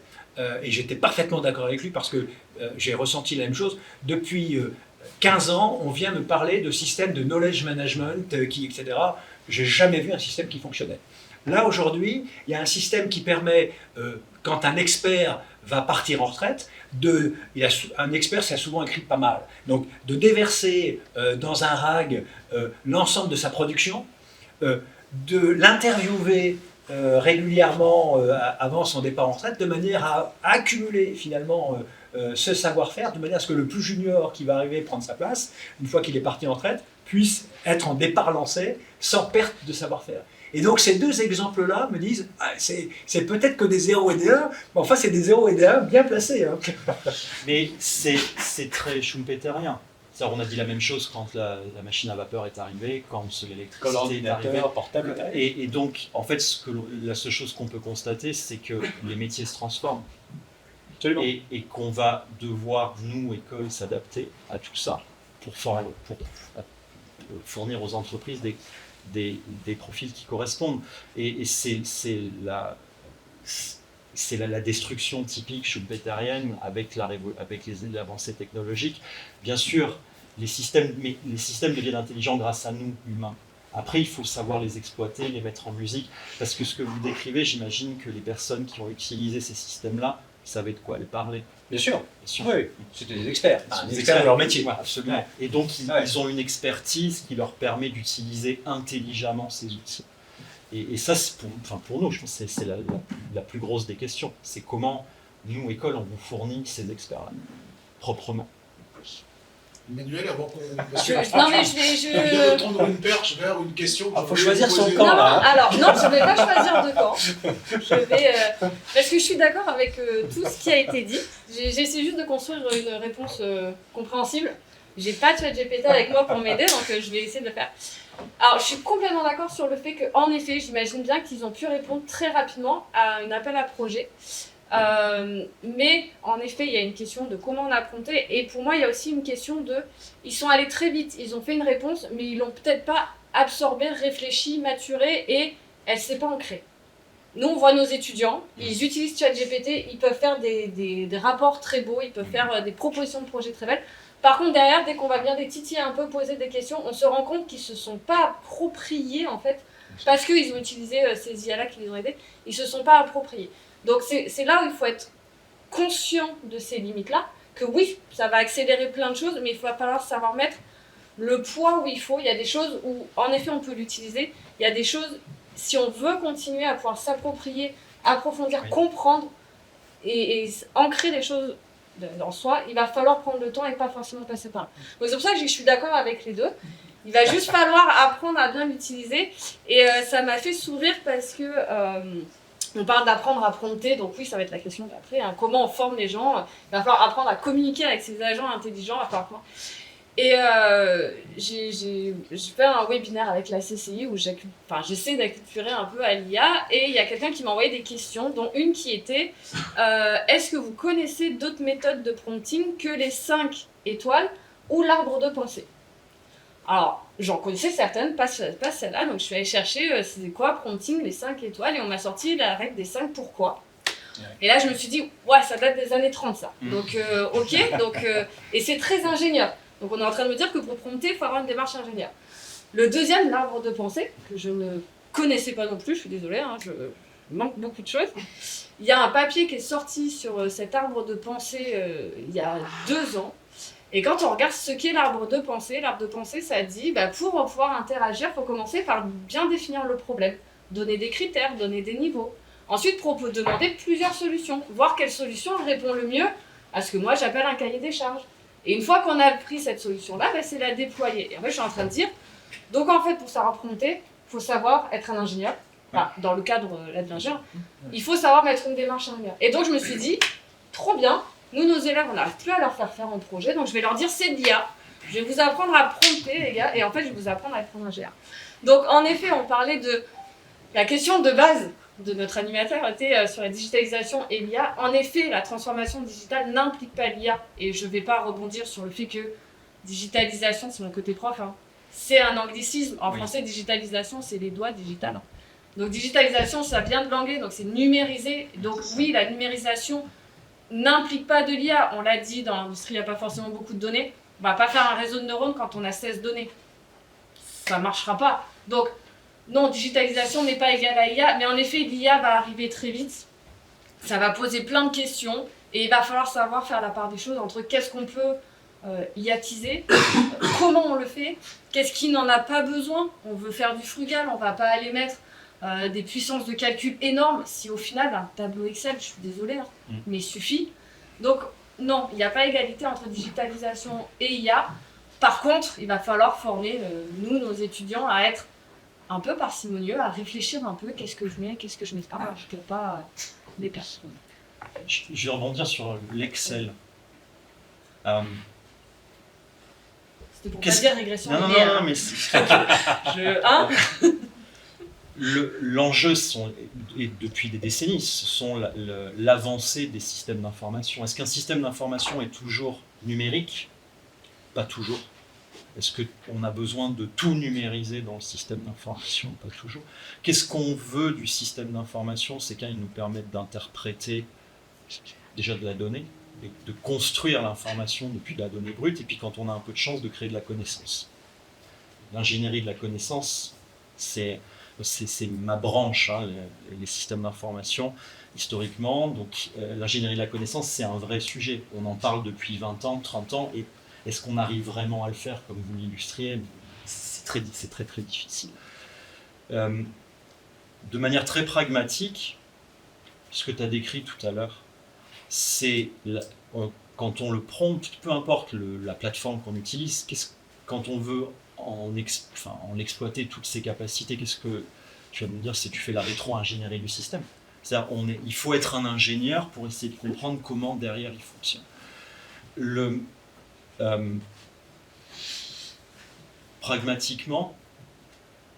et j'étais parfaitement d'accord avec lui parce que j'ai ressenti la même chose, depuis 15 ans, on vient me parler de systèmes de knowledge management, etc. j'ai jamais vu un système qui fonctionnait. Là, aujourd'hui, il y a un système qui permet, quand un expert va partir en retraite, un expert, ça a souvent écrit pas mal, donc de déverser dans un RAG l'ensemble de sa production, de l'interviewer régulièrement avant son départ en retraite, de manière à accumuler finalement ce savoir-faire, de manière à ce que le plus junior qui va arriver prendre sa place, une fois qu'il est parti en retraite, puisse être en départ lancé sans perte de savoir-faire. Et donc ces deux exemples-là me disent, c'est peut-être que des 0 et des 1, mais enfin c'est des 0 et des 1 bien placés. Hein.
Mais c'est très schumpeterien. On a dit la même chose quand la machine à vapeur est arrivée, quand l'électricité est arrivée.
Portable.
Et donc, en fait, la seule chose qu'on peut constater, c'est que les métiers se transforment. Et qu'on va devoir, nous, écoles, s'adapter à tout ça pour fournir aux entreprises des profils qui correspondent. Et c'est la destruction typique schumpeterienne avec les avancées technologiques. Bien sûr, les systèmes deviennent intelligents grâce à nous, humains. Après, il faut savoir les exploiter, les mettre en musique, parce que ce que vous décrivez, j'imagine que les personnes qui ont utilisé ces systèmes-là savaient de quoi elles parlaient.
Bien sûr.
Bien sûr.
Oui, c'était des experts.
Des
experts de leur métier.
Ouais, absolument. Ouais. Et donc, ils ont une expertise qui leur permet d'utiliser intelligemment ces outils. Et ça, pour nous, je pense que c'est la plus grosse des questions. C'est comment, nous, école, on vous fournit ces experts-là, proprement.
Emmanuel, avant qu'on...
Non, mais
Je vais tendre une perche vers une question.
Il faut choisir son camp.
Non, alors, non, je ne vais pas choisir de camp. Parce que je suis d'accord avec tout ce qui a été dit. J'essaie juste de construire une réponse compréhensible. J'ai pas de ChatGPT avec moi pour m'aider, donc je vais essayer de le faire. Alors, je suis complètement d'accord sur le fait qu'en effet, j'imagine bien qu'ils ont pu répondre très rapidement à un appel à projet. Mais en effet, il y a une question de comment on a prompté. Et pour moi, il y a aussi une question de... Ils sont allés très vite, ils ont fait une réponse, mais ils l'ont peut-être pas absorbée, réfléchie, maturée, et elle s'est pas ancrée. Nous, on voit nos étudiants, ils utilisent ChatGPT, ils peuvent faire des rapports très beaux, ils peuvent faire des propositions de projets très belles. Par contre, derrière, dès qu'on va venir des titiller un peu, poser des questions, on se rend compte qu'ils se sont pas appropriés, en fait, parce qu'ils ont utilisé ces IA-là qui les ont aidés, ils se sont pas appropriés. Donc c'est là où il faut être conscient de ces limites-là, que oui, ça va accélérer plein de choses, mais il va falloir savoir mettre le poids où il faut. Il y a des choses où, en effet, on peut l'utiliser. Il y a des choses, si on veut continuer à pouvoir s'approprier, approfondir, oui, comprendre et ancrer les choses dans soi, il va falloir prendre le temps et pas forcément passer par là. Donc c'est pour ça que je suis d'accord avec les deux. Il va juste falloir apprendre à bien l'utiliser. Et ça m'a fait sourire parce que... on parle d'apprendre à prompter, donc oui, ça va être la question d'après. Hein, comment on forme les gens? Il va falloir apprendre à communiquer avec ces agents intelligents. Et j'ai fait un webinaire avec la CCI où j'essaie d'acculturer un peu à l'IA. Et il y a quelqu'un qui m'a envoyé des questions, dont une qui était est-ce que vous connaissez d'autres méthodes de prompting que les 5 étoiles ou l'arbre de pensée? Alors, j'en connaissais certaines, pas celle-là, donc je suis allée chercher c'est quoi prompting, les 5 étoiles, et on m'a sorti la règle des 5 pourquoi. Ouais. Et là, je me suis dit, ouais, ça date des années 30, ça. Donc, ok, et c'est très ingénieur. Donc, on est en train de me dire que pour prompter, il faut avoir une démarche ingénieur. Le deuxième, l'arbre de pensée, que je ne connaissais pas non plus, je suis désolée, hein, je manque beaucoup de choses. Il y a un papier qui est sorti sur cet arbre de pensée il y a 2 ans. Et quand on regarde ce qu'est l'arbre de pensée, ça dit, pour pouvoir interagir, il faut commencer par bien définir le problème, donner des critères, donner des niveaux. Ensuite, demander plusieurs solutions, voir quelle solution répond le mieux à ce que moi j'appelle un cahier des charges. Et une fois qu'on a pris cette solution-là, c'est la déployer. Et en fait, je suis en train de dire, donc en fait, pour savoir prompter, il faut savoir être un ingénieur. Enfin, dans le cadre de l'ingénieur, il faut savoir mettre une démarche ingénieur. Et donc, je me suis dit, trop bien. Nous, nos élèves, on n'arrive plus à leur faire un projet, donc je vais leur dire c'est de l'IA. Je vais vous apprendre à prompter, les gars, et en fait, je vais vous apprendre à être un ingénieur. Donc, en effet, on parlait de la question de base de notre animateur était sur la digitalisation et l'IA. En effet, la transformation digitale n'implique pas l'IA, et je ne vais pas rebondir sur le fait que digitalisation, c'est mon côté prof, hein, c'est un anglicisme. En français, digitalisation, c'est les doigts digital. Donc, digitalisation, ça vient de l'anglais, donc c'est numériser. Donc, oui, la numérisation n'implique pas de l'IA, on l'a dit, dans l'industrie, il n'y a pas forcément beaucoup de données. On ne va pas faire un réseau de neurones quand on a 16 données. Ça ne marchera pas. Donc, non, digitalisation n'est pas égale à IA, mais en effet, l'IA va arriver très vite. Ça va poser plein de questions et il va falloir savoir faire la part des choses entre qu'est-ce qu'on peut iatiser, comment on le fait, qu'est-ce qui n'en a pas besoin. On veut faire du frugal, on va pas aller mettre des puissances de calcul énormes si au final un tableau Excel, je suis désolée, mais il suffit. Donc non, il n'y a pas égalité entre digitalisation et IA. Par contre, il va falloir former nous, nos étudiants, à être un peu parcimonieux, à réfléchir un peu qu'est-ce que je mets, qu'est-ce que je mets pas, je ne peux pas les personnes.
Je vais rebondir sur l'Excel.
C'était pour pas dire régression linéaire.
Non, mais l'enjeu, et depuis des décennies, ce sont l'avancée des systèmes d'information. Est-ce qu'un système d'information est toujours numérique? Pas toujours. Est-ce qu'on a besoin de tout numériser dans le système d'information? Pas toujours. Qu'est-ce qu'on veut du système d'information? C'est qu'il nous permette d'interpréter déjà de la donnée, de construire l'information depuis de la donnée brute, et puis quand on a un peu de chance, de créer de la connaissance. L'ingénierie de la connaissance, c'est ma branche, hein, les systèmes d'information, historiquement. Donc l'ingénierie de la connaissance, c'est un vrai sujet. On en parle depuis 20 ans, 30 ans, et est-ce qu'on arrive vraiment à le faire comme vous l'illustriez? C'est très difficile. De manière très pragmatique, ce que tu as décrit tout à l'heure, c'est quand on le prompte, peu importe la plateforme qu'on utilise, quand on veut en exploiter toutes ses capacités, qu'est-ce que tu vas me dire? C'est tu fais la rétro-ingénierie du système. C'est-à-dire, il faut être un ingénieur pour essayer de comprendre comment derrière il fonctionne. Pragmatiquement,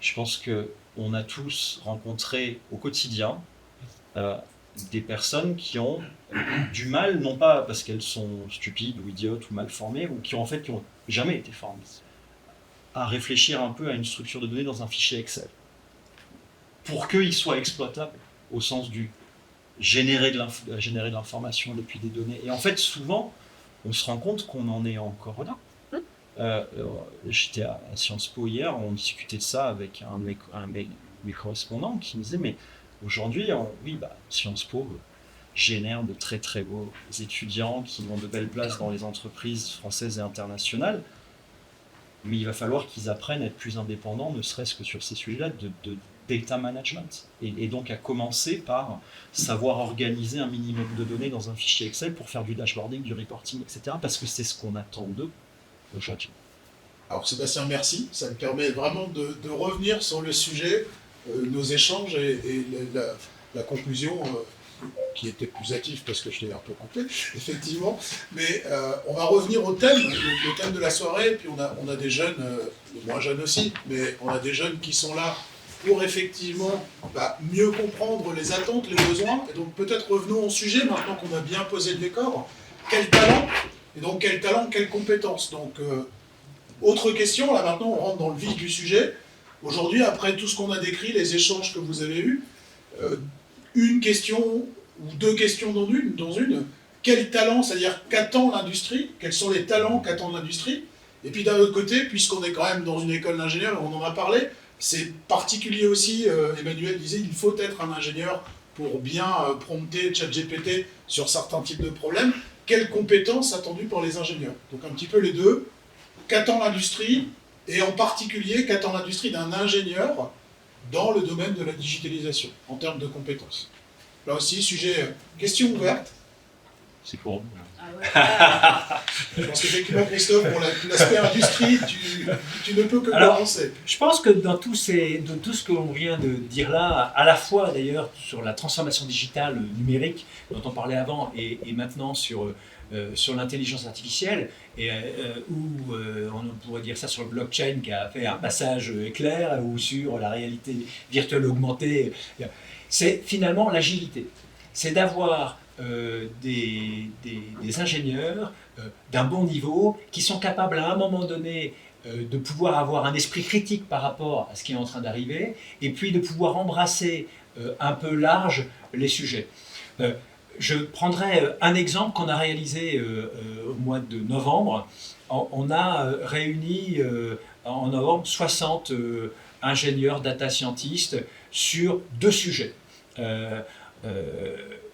je pense qu'on a tous rencontré au quotidien des personnes qui ont du mal, non pas parce qu'elles sont stupides ou idiotes ou mal formées, ou qui ont jamais été formées, à réfléchir un peu à une structure de données dans un fichier Excel, pour qu'il soit exploitable au sens du générer de l'information depuis des données. Et en fait, souvent, on se rend compte qu'on en est encore là. J'étais à Sciences Po hier, on discutait de ça avec un de mes correspondants qui me disait, mais aujourd'hui, Sciences Po génère de très très beaux étudiants qui ont de belles places dans les entreprises françaises et internationales, mais il va falloir qu'ils apprennent à être plus indépendants, ne serait-ce que sur ces sujets-là de data management, et donc à commencer par savoir organiser un minimum de données dans un fichier Excel pour faire du dashboarding, du reporting, etc., parce que c'est ce qu'on attend d'eux aujourd'hui.
Alors Sébastien, merci, ça me permet vraiment de revenir sur le sujet, nos échanges et la conclusion qui était plus hâtive parce que je l'ai un peu coupé, effectivement, mais on va revenir au thème, le thème de la soirée, et puis on a des jeunes, moins jeunes aussi, mais on a des jeunes qui sont là pour effectivement mieux comprendre les attentes, les besoins, et donc peut-être revenons au sujet, maintenant qu'on a bien posé le décor, quel talent, et donc quel talent, quelles compétences. Donc, autre question, là maintenant on rentre dans le vif du sujet. Aujourd'hui, après tout ce qu'on a décrit, les échanges que vous avez eus, une question ou deux questions dans une, quel talent, c'est-à-dire qu'attend l'industrie, quels sont les talents qu'attend l'industrie, et puis d'un autre côté, puisqu'on est quand même dans une école d'ingénieurs, on en a parlé, c'est particulier aussi, Emmanuel disait, il faut être un ingénieur pour bien prompter ChatGPT sur certains types de problèmes. Quelles compétences attendues par les ingénieurs? Donc un petit peu les deux, qu'attend l'industrie, et en particulier qu'attend l'industrie d'un ingénieur dans le domaine de la digitalisation, en termes de compétences. Là aussi, sujet, question ouverte.
C'est pour nous.
Je pense qu'effectivement, Christophe, pour l'aspect industrie, tu ne peux que commencer.
Je pense que dans tout ce que l'on vient de dire là, à la fois d'ailleurs sur la transformation digitale numérique dont on parlait avant et maintenant sur l'intelligence artificielle, ou on pourrait dire ça sur le blockchain qui a fait un passage éclair, ou sur la réalité virtuelle augmentée, c'est finalement l'agilité. C'est d'avoir des ingénieurs d'un bon niveau qui sont capables à un moment donné de pouvoir avoir un esprit critique par rapport à ce qui est en train d'arriver, et puis de pouvoir embrasser un peu large les sujets. Je prendrai un exemple qu'on a réalisé au mois de novembre. On a réuni en novembre 60 ingénieurs, data scientists sur 2 sujets.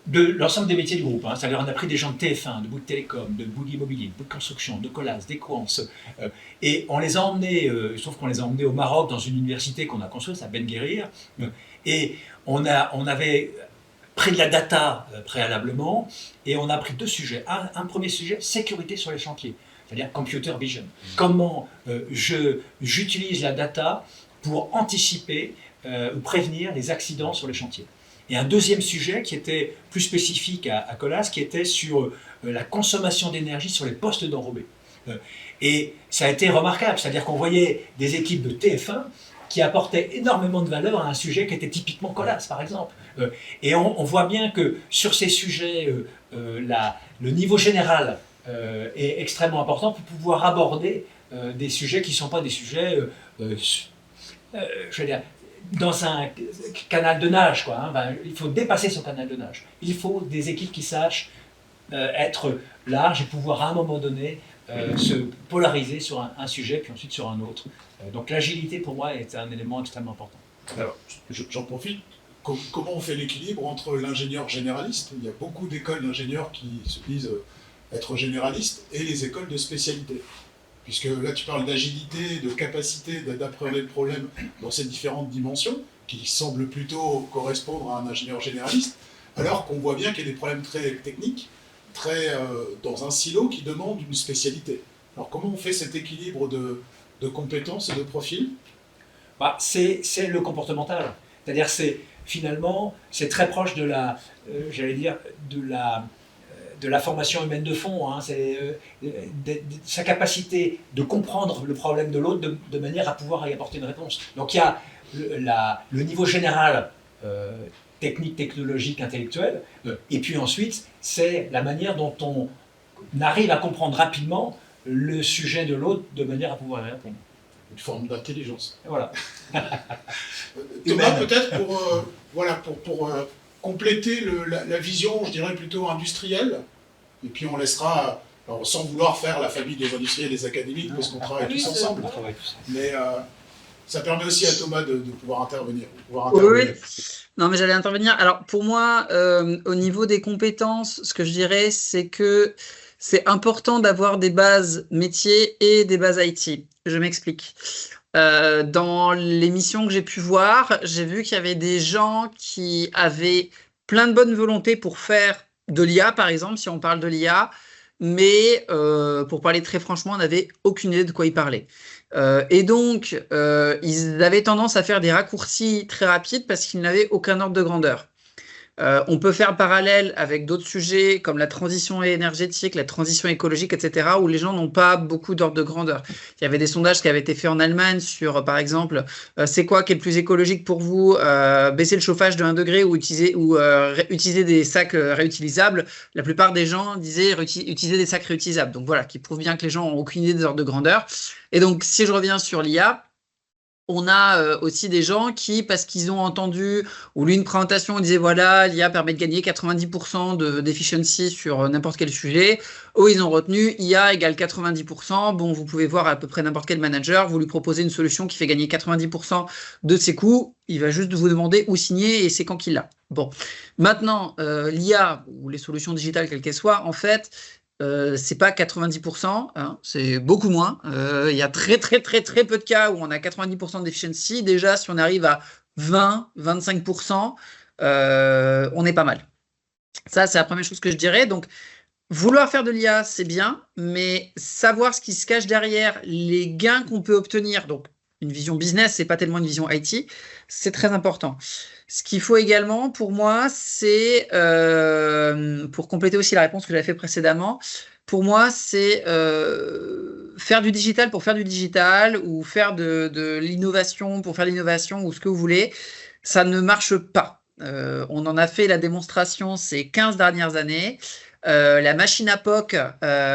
De l'ensemble des métiers du groupe. C'est-à-dire on a pris des gens de TF1, de Bouygues Télécom, de Bouygues Immobilier, de Bouygues Construction, de Colas, d'Equance, et on les a emmenés, sauf qu'on les a emmenés au Maroc dans une université qu'on a construite, à Ben Guerir, et on avait pris de la data préalablement, et on a pris 2 sujets. Un premier sujet, sécurité sur les chantiers, c'est-à-dire computer vision. Comment j'utilise la data pour anticiper ou prévenir les accidents sur les chantiers. Et un deuxième sujet qui était plus spécifique à Colas, qui était sur la consommation d'énergie sur les postes d'enrobés. Et ça a été remarquable, c'est-à-dire qu'on voyait des équipes de TF1 qui apportaient énormément de valeur à un sujet qui était typiquement Colas, par exemple. Et on voit bien que sur ces sujets, le niveau général est extrêmement important pour pouvoir aborder des sujets qui ne sont pas des sujets, je veux dire, dans un canal de nage, quoi. Il faut dépasser son canal de nage. Il faut des équipes qui sachent être larges et pouvoir à un moment donné se polariser sur un sujet, puis ensuite sur un autre. Donc l'agilité, pour moi, est un élément extrêmement important.
Alors, j'en profite. Comment on fait l'équilibre entre l'ingénieur généraliste, il y a beaucoup d'écoles d'ingénieurs qui se disent être généralistes, et les écoles de spécialité? Puisque là, tu parles d'agilité, de capacité d'appréhender le problème dans ces différentes dimensions, qui semblent plutôt correspondre à un ingénieur généraliste, alors qu'on voit bien qu'il y a des problèmes très techniques, dans un silo qui demande une spécialité. Alors comment on fait cet équilibre de compétences et de profils?
C'est le comportemental. C'est-à-dire, finalement, c'est très proche de la, de la formation humaine de fond, c'est sa capacité de comprendre le problème de l'autre de manière à pouvoir y apporter une réponse. Donc il y a le niveau général, technique, technologique, intellectuel, et puis ensuite c'est la manière dont on arrive à comprendre rapidement le sujet de l'autre de manière à pouvoir y répondre.
Une forme d'intelligence.
Voilà.
Thomas, peut-être pour compléter la vision, je dirais plutôt industrielle, et puis on laissera, alors, sans vouloir faire la famille des industriels et des académiques, parce qu'on travaille tous ensemble, mais ça permet aussi à Thomas de pouvoir intervenir.
Oui, non mais j'allais intervenir. Alors pour moi, au niveau des compétences, ce que je dirais, c'est que c'est important d'avoir des bases métiers et des bases IT. Je m'explique. Dans les missions que j'ai pu voir, j'ai vu qu'il y avait des gens qui avaient plein de bonne volonté pour faire de l'IA, par exemple, si on parle de l'IA, mais pour parler très franchement, on n'avait aucune idée de quoi ils parlaient. Et donc, ils avaient tendance à faire des raccourcis très rapides parce qu'ils n'avaient aucun ordre de grandeur. On peut faire parallèle avec d'autres sujets comme la transition énergétique, la transition écologique, etc., où les gens n'ont pas beaucoup d'ordre de grandeur. Il y avait des sondages qui avaient été faits en Allemagne sur, par exemple, c'est quoi qui est le plus écologique pour vous, baisser le chauffage de 1 degré ou utiliser des sacs réutilisables. La plupart des gens disaient utiliser des sacs réutilisables. Donc voilà, qui prouve bien que les gens n'ont aucune idée des ordres de grandeur. Et donc, si je reviens sur l'IA, on a aussi des gens qui, parce qu'ils ont entendu, ou lu une présentation, disait voilà, l'IA permet de gagner 90% d'efficiency sur n'importe quel sujet. Ils ont retenu IA égale 90%. Bon, vous pouvez voir à peu près n'importe quel manager, vous lui proposez une solution qui fait gagner 90% de ses coûts, il va juste vous demander où signer et c'est quand qu'il l'a. Bon, maintenant, l'IA ou les solutions digitales, quelles qu'elles soient, en fait, c'est pas 90%, c'est beaucoup moins. Il y a très peu de cas où on a 90% d'efficiency. Déjà, si on arrive à 20-25%, on est pas mal. Ça, c'est la première chose que je dirais. Donc, vouloir faire de l'IA, c'est bien, mais savoir ce qui se cache derrière, les gains qu'on peut obtenir, donc une vision business, c'est pas tellement une vision IT, c'est très important. Ce qu'il faut également, pour moi, c'est, pour compléter aussi la réponse que j'avais fait précédemment, pour moi, c'est faire du digital pour faire du digital ou faire de l'innovation pour faire de l'innovation ou ce que vous voulez, ça ne marche pas. On en a fait la démonstration ces 15 dernières années. La machine à POC,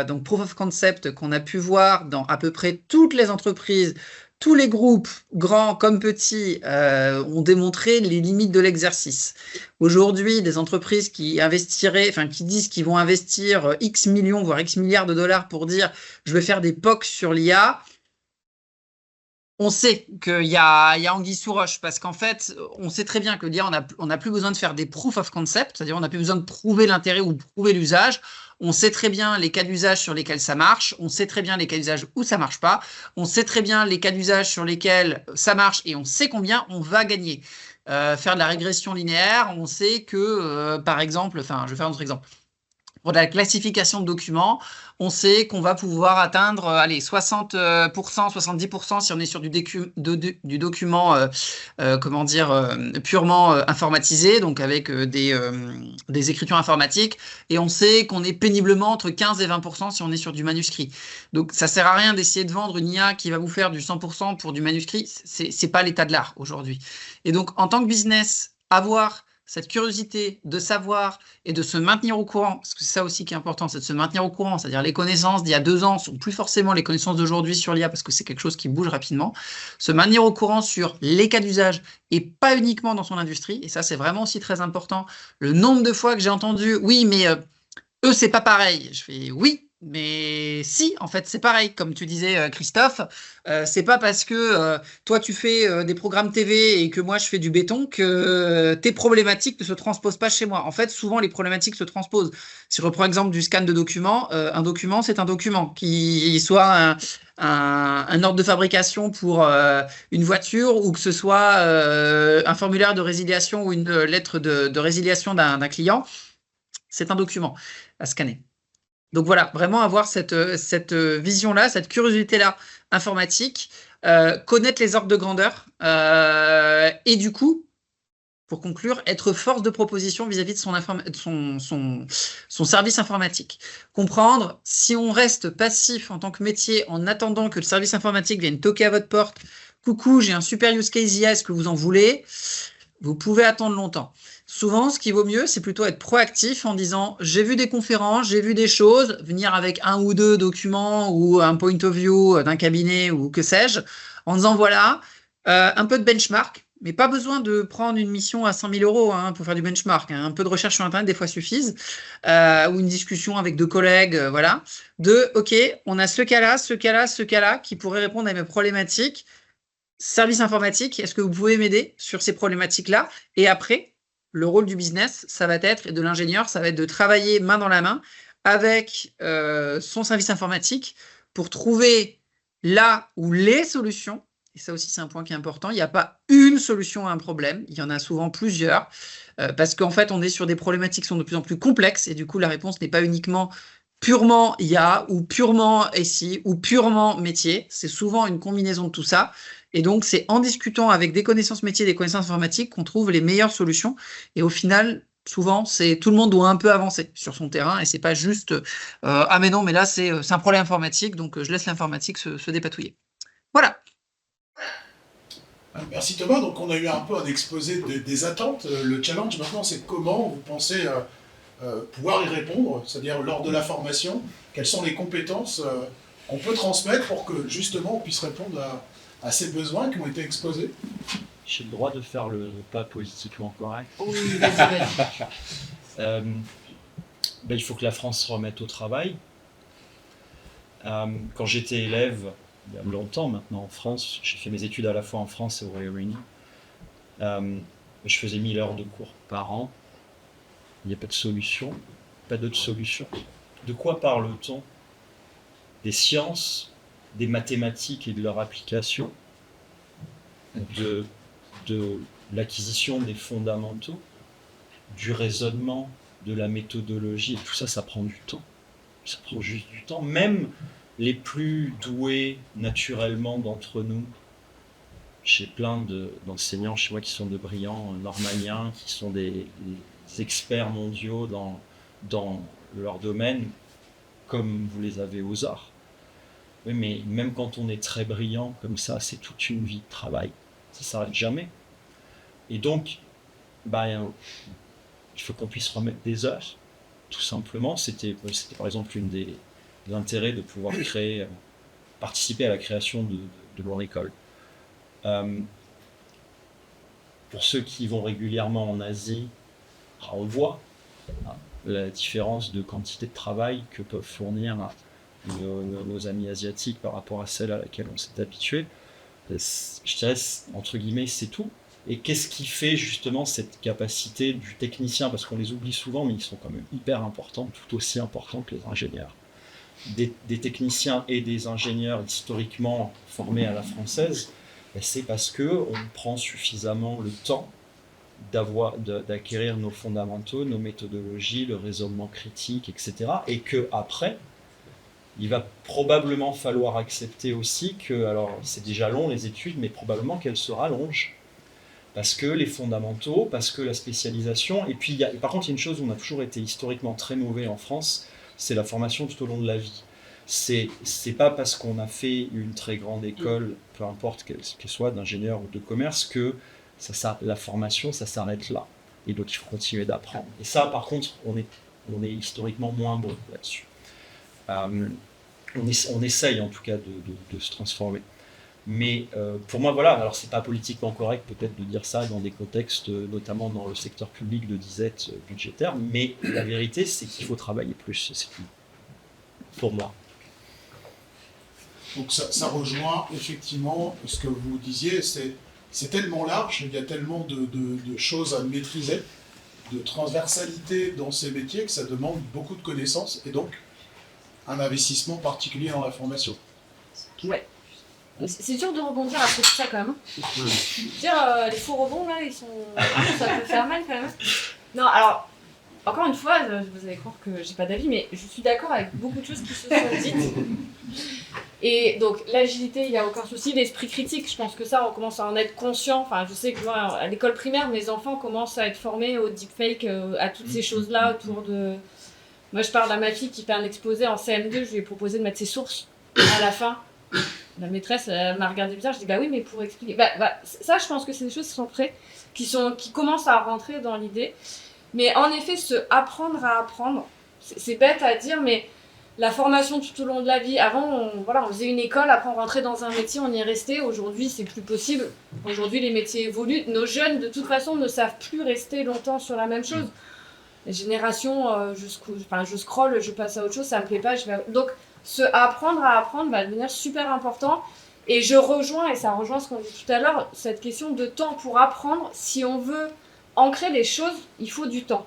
donc Proof of Concept, qu'on a pu voir dans à peu près toutes les entreprises, tous les groupes, grands comme petits, ont démontré les limites de l'exercice. Aujourd'hui, des entreprises qui disent qu'ils vont investir X millions, voire X milliards de dollars pour dire « je vais faire des POC sur l'IA », on sait qu'il y a anguille sous roche parce qu'en fait, on sait très bien que l'IA, on n'a plus besoin de faire des proof of concept, c'est-à-dire on n'a plus besoin de prouver l'intérêt ou prouver l'usage. On sait très bien les cas d'usage sur lesquels ça marche, on sait très bien les cas d'usage où ça marche pas, on sait très bien les cas d'usage sur lesquels ça marche et on sait combien on va gagner. Faire de la régression linéaire, on sait que, par exemple, je vais faire un autre exemple. Pour la classification de documents, on sait qu'on va pouvoir atteindre 60%, 70% si on est sur du document purement informatisé, donc avec des écritures informatiques, et on sait qu'on est péniblement entre 15 et 20% si on est sur du manuscrit. Donc ça sert à rien d'essayer de vendre une IA qui va vous faire du 100% pour du manuscrit, c'est pas l'état de l'art aujourd'hui. Et donc en tant que business, avoir cette curiosité de savoir et de se maintenir au courant, parce que c'est ça aussi qui est important, c'est de se maintenir au courant, c'est-à-dire les connaissances d'il y a 2 ans sont plus forcément les connaissances d'aujourd'hui sur l'IA, parce que c'est quelque chose qui bouge rapidement, se maintenir au courant sur les cas d'usage et pas uniquement dans son industrie, et ça c'est vraiment aussi très important. Le nombre de fois que j'ai entendu « oui, mais eux, c'est pas pareil », je fais « oui ». Mais si, en fait, c'est pareil, comme tu disais, Christophe, c'est pas parce que toi tu fais des programmes TV et que moi je fais du béton que tes problématiques ne se transposent pas chez moi. En fait, souvent les problématiques se transposent. Si je reprends l'exemple du scan de documents, un document, c'est un document, qui soit un ordre de fabrication pour une voiture ou que ce soit un formulaire de résiliation ou une lettre de résiliation d'un client, c'est un document à scanner. Donc voilà, vraiment avoir cette vision-là, cette curiosité-là informatique, connaître les ordres de grandeur et du coup, pour conclure, être force de proposition vis-à-vis de son service informatique. Comprendre, si on reste passif en tant que métier en attendant que le service informatique vienne toquer à votre porte, « Coucou, j'ai un super use case IA, est-ce que vous en voulez ?» Vous pouvez attendre longtemps. Souvent, ce qui vaut mieux, c'est plutôt être proactif en disant « j'ai vu des conférences, j'ai vu des choses », venir avec 1 ou 2 documents ou un point of view d'un cabinet ou que sais-je, en disant « voilà, un peu de benchmark ». Mais pas besoin de prendre une mission à 100 000 € pour faire du benchmark. Un peu de recherche sur Internet, des fois, suffisent. Ou une discussion avec 2 collègues, voilà. OK, on a ce cas-là, ce cas-là, ce cas-là, qui pourrait répondre à mes problématiques. Service informatique, est-ce que vous pouvez m'aider sur ces problématiques-là? Et après, le rôle du business, ça va être, et de l'ingénieur, ça va être de travailler main dans la main avec son service informatique pour trouver là où les solutions, et ça aussi c'est un point qui est important, il n'y a pas une solution à un problème, il y en a souvent plusieurs, parce qu'en fait on est sur des problématiques qui sont de plus en plus complexes, et du coup la réponse n'est pas uniquement purement IA, ou purement SI, ou purement métier, c'est souvent une combinaison de tout ça. Et donc, c'est en discutant avec des connaissances métiers, des connaissances informatiques qu'on trouve les meilleures solutions. Et au final, souvent, tout le monde doit un peu avancer sur son terrain. Et c'est pas juste ah mais non, mais là, c'est un problème informatique, donc je laisse l'informatique se dépatouiller. Voilà.
Merci Thomas. Donc, on a eu un peu un exposé des attentes. Le challenge maintenant, c'est comment vous pensez pouvoir y répondre, c'est-à-dire lors de la formation, quelles sont les compétences qu'on peut transmettre pour que justement on puisse répondre à ces besoins qui ont été exposés.
J'ai le droit de faire le pas politiquement correct.
Oui, vas-y.
Il faut que la France se remette au travail. Quand j'étais élève, il y a longtemps maintenant en France, j'ai fait mes études à la fois en France et au Royaume-Uni, je faisais 1000 heures de cours par an. Il n'y a pas de solution, pas d'autre solution. De quoi parle-t-on? Des sciences, des mathématiques et de leur application, de l'acquisition des fondamentaux, du raisonnement, de la méthodologie, et tout ça, ça prend du temps. Ça prend juste du temps. Même les plus doués naturellement d'entre nous, j'ai plein d'enseignants chez moi qui sont de brillants normaliens, qui sont des experts mondiaux dans leur domaine, comme vous les avez aux arts. Oui, mais même quand on est très brillant comme ça, c'est toute une vie de travail. Ça ne s'arrête jamais. Et donc, il faut qu'on puisse remettre des heures, tout simplement. C'était par exemple une des intérêts de pouvoir participer à la création de mon école. Pour ceux qui vont régulièrement en Asie, on voit la différence de quantité de travail que peuvent fournir nos amis asiatiques par rapport à celle à laquelle on s'est habitué. je dirais, entre guillemets, c'est tout. Et qu'est-ce qui fait justement cette capacité du technicien, parce qu'on les oublie souvent, mais ils sont quand même hyper importants, tout aussi importants que les ingénieurs. Des techniciens et des ingénieurs historiquement formés à la française, c'est parce qu'on prend suffisamment le temps d'acquérir nos fondamentaux, nos méthodologies, le raisonnement critique, etc. Et qu'après, il va probablement falloir accepter aussi que, alors c'est déjà long les études, mais probablement qu'elles se rallongent. Parce que les fondamentaux, parce que la spécialisation, et puis par contre il y a une chose où on a toujours été historiquement très mauvais en France, c'est la formation tout au long de la vie. C'est pas parce qu'on a fait une très grande école, peu importe qu'elle soit d'ingénieur ou de commerce, que la formation ça s'arrête là. Et donc il faut continuer d'apprendre. Et ça par contre on est historiquement moins bon là-dessus. On essaye en tout cas de se transformer. Mais pour moi, voilà, alors c'est pas politiquement correct peut-être de dire ça dans des contextes, notamment dans le secteur public de disette budgétaire, mais la vérité c'est qu'il faut travailler plus, c'est tout. Pour moi.
Donc ça rejoint effectivement ce que vous disiez, c'est tellement large, il y a tellement de choses à maîtriser, de transversalité dans ces métiers que ça demande beaucoup de connaissances et donc un investissement particulier dans la formation.
Ouais. C'est dur de rebondir après tout ça quand même. Dire les faux rebonds là, ça peut faire mal quand même. Non, alors encore une fois, vous allez croire que j'ai pas d'avis, mais je suis d'accord avec beaucoup de choses qui se sont dites. Et donc l'agilité, il n'y a aucun souci. L'esprit critique, je pense que ça, on commence à en être conscient. Enfin, je sais que moi, à l'école primaire, mes enfants commencent à être formés au deepfake, à toutes ces choses-là autour de. Moi, je parle à ma fille qui fait un exposé en CM2, je lui ai proposé de mettre ses sources à la fin. La maîtresse m'a regardé bizarre, je dis bah oui mais pour expliquer. Ça je pense que c'est des choses qui sont prêtes, qui commencent à rentrer dans l'idée. Mais en effet, apprendre à apprendre, c'est bête à dire, mais la formation tout au long de la vie, avant on faisait une école, après on rentrait dans un métier, on y est resté, aujourd'hui c'est plus possible. Aujourd'hui les métiers évoluent, nos jeunes de toute façon ne savent plus rester longtemps sur la même chose. Les générations, je scrolle, je passe à autre chose, ça me plaît pas, donc apprendre à apprendre va devenir super important. Et je rejoins, et ça rejoint ce qu'on dit tout à l'heure, cette question de temps pour apprendre. Si on veut ancrer les choses, il faut du temps.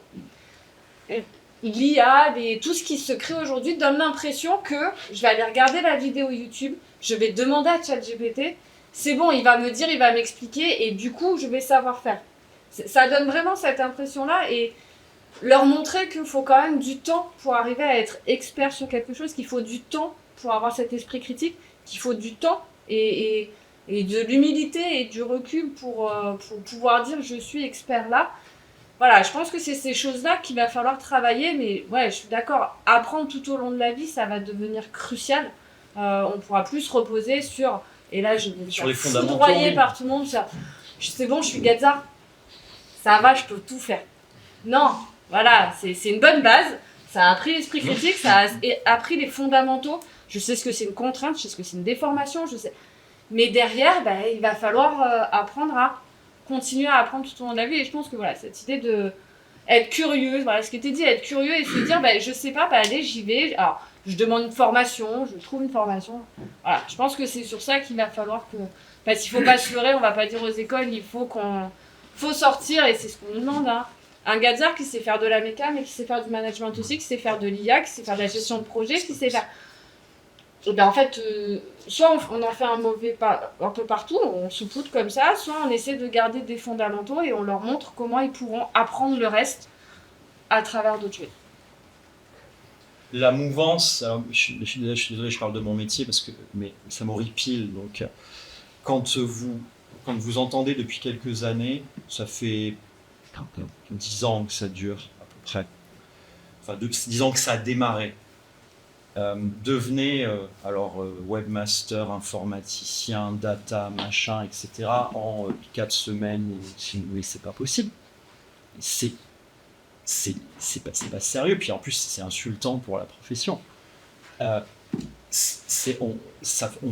L'IA, tout ce qui se crée aujourd'hui donne l'impression que je vais aller regarder la vidéo YouTube, je vais demander à ChatGPT, c'est bon, il va me dire, il va m'expliquer, et du coup, je vais savoir faire. Ça donne vraiment cette impression-là, et leur montrer qu'il faut quand même du temps pour arriver à être expert sur quelque chose, qu'il faut du temps pour avoir cet esprit critique, qu'il faut du temps et de l'humilité et du recul pour pouvoir dire je suis expert là. Voilà, je pense que c'est ces choses-là qu'il va falloir travailler, mais ouais, je suis d'accord, apprendre tout au long de la vie, ça va devenir crucial. On pourra plus se reposer sur, et là je vais me faire foudroyer par tout le monde, c'est bon, je suis Gazza, ça va, je peux tout faire. Non. Voilà, c'est une bonne base, ça a appris l'esprit critique, ça a appris les fondamentaux, je sais ce que c'est une contrainte, je sais ce que c'est une déformation, je sais. Mais derrière, il va falloir apprendre à continuer à apprendre tout au long de la vie, et je pense que voilà, cette idée de être curieux, voilà ce qui était dit, être curieux et se dire, je sais pas, allez, j'y vais, alors je demande une formation, je trouve une formation, voilà, je pense que c'est sur ça qu'il va falloir que, parce qu'il faut pas se leurrer, on va pas dire aux écoles, il faut sortir, et c'est ce qu'on nous demande, hein. Un Gazard qui sait faire de la méca, mais qui sait faire du management aussi, qui sait faire de l'IA, qui sait faire de la gestion de projet, qui sait faire... Et en fait, soit on en fait un peu partout, on saupoudre comme ça, soit on essaie de garder des fondamentaux et on leur montre comment ils pourront apprendre le reste à travers d'autres choses.
La mouvance, alors, je suis désolé, je parle de mon métier, mais ça m'horripile. Donc, quand vous entendez depuis quelques années, ça fait 10 ans que ça dure à peu près, enfin 10 ans que ça a démarré. Devenez webmaster, informaticien, data, machin, etc. en 4 semaines, mais c'est pas possible. C'est pas sérieux, puis en plus c'est insultant pour la profession. On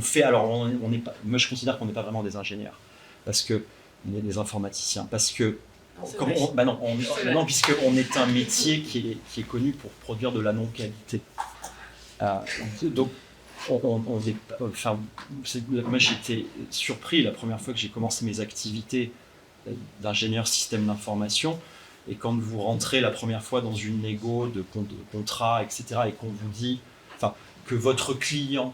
fait, alors on n'est pas, moi je considère qu'on n'est pas vraiment des ingénieurs, parce que on est des informaticiens, parce que non, puisqu'on est un métier qui est connu pour produire de la non-qualité. Donc moi j'étais surpris la première fois que j'ai commencé mes activités d'ingénieur système d'information, et quand vous rentrez la première fois dans une négo de contrat, etc., et qu'on vous dit que votre client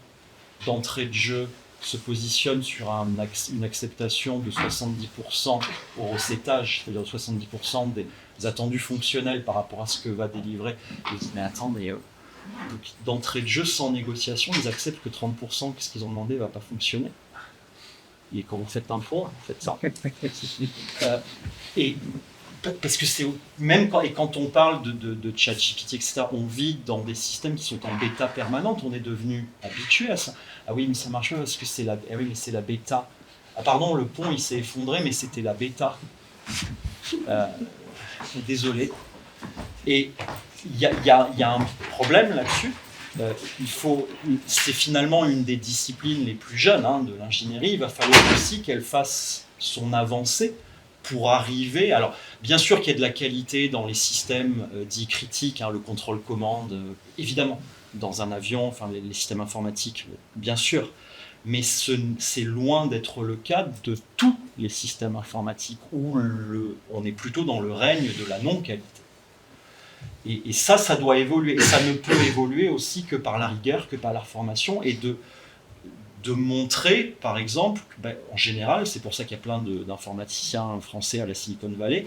d'entrée de jeu se positionne sur une acceptation de 70% au recettage, c'est-à-dire 70% des attendus fonctionnels par rapport à ce que va délivrer. Je me dis, mais attendez, d'entrée de jeu, sans négociation, ils acceptent que 30% que ce qu'ils ont demandé ne va pas fonctionner. Et quand vous faites un fond, vous faites ça. Et parce que c'est même quand on parle de ChatGPT, etc., on vit dans des systèmes qui sont en bêta permanente, on est devenu habitué à ça. Ah oui, mais ça marche pas parce que c'est la bêta. Ah pardon, le pont il s'est effondré, mais c'était la bêta. Désolé. Et il y a un problème là-dessus. C'est finalement une des disciplines les plus jeunes de l'ingénierie. Il va falloir aussi qu'elle fasse son avancée pour arriver. Alors, bien sûr qu'il y a de la qualité dans les systèmes dits critiques, le contrôle-commande, évidemment, dans un avion, les systèmes informatiques, bien sûr. Mais c'est loin d'être le cas de tous les systèmes informatiques, où on est plutôt dans le règne de la non-qualité. Et ça doit évoluer. Et ça ne peut évoluer aussi que par la rigueur, que par la formation, et de montrer, par exemple, en général, c'est pour ça qu'il y a plein d'informaticiens français à la Silicon Valley,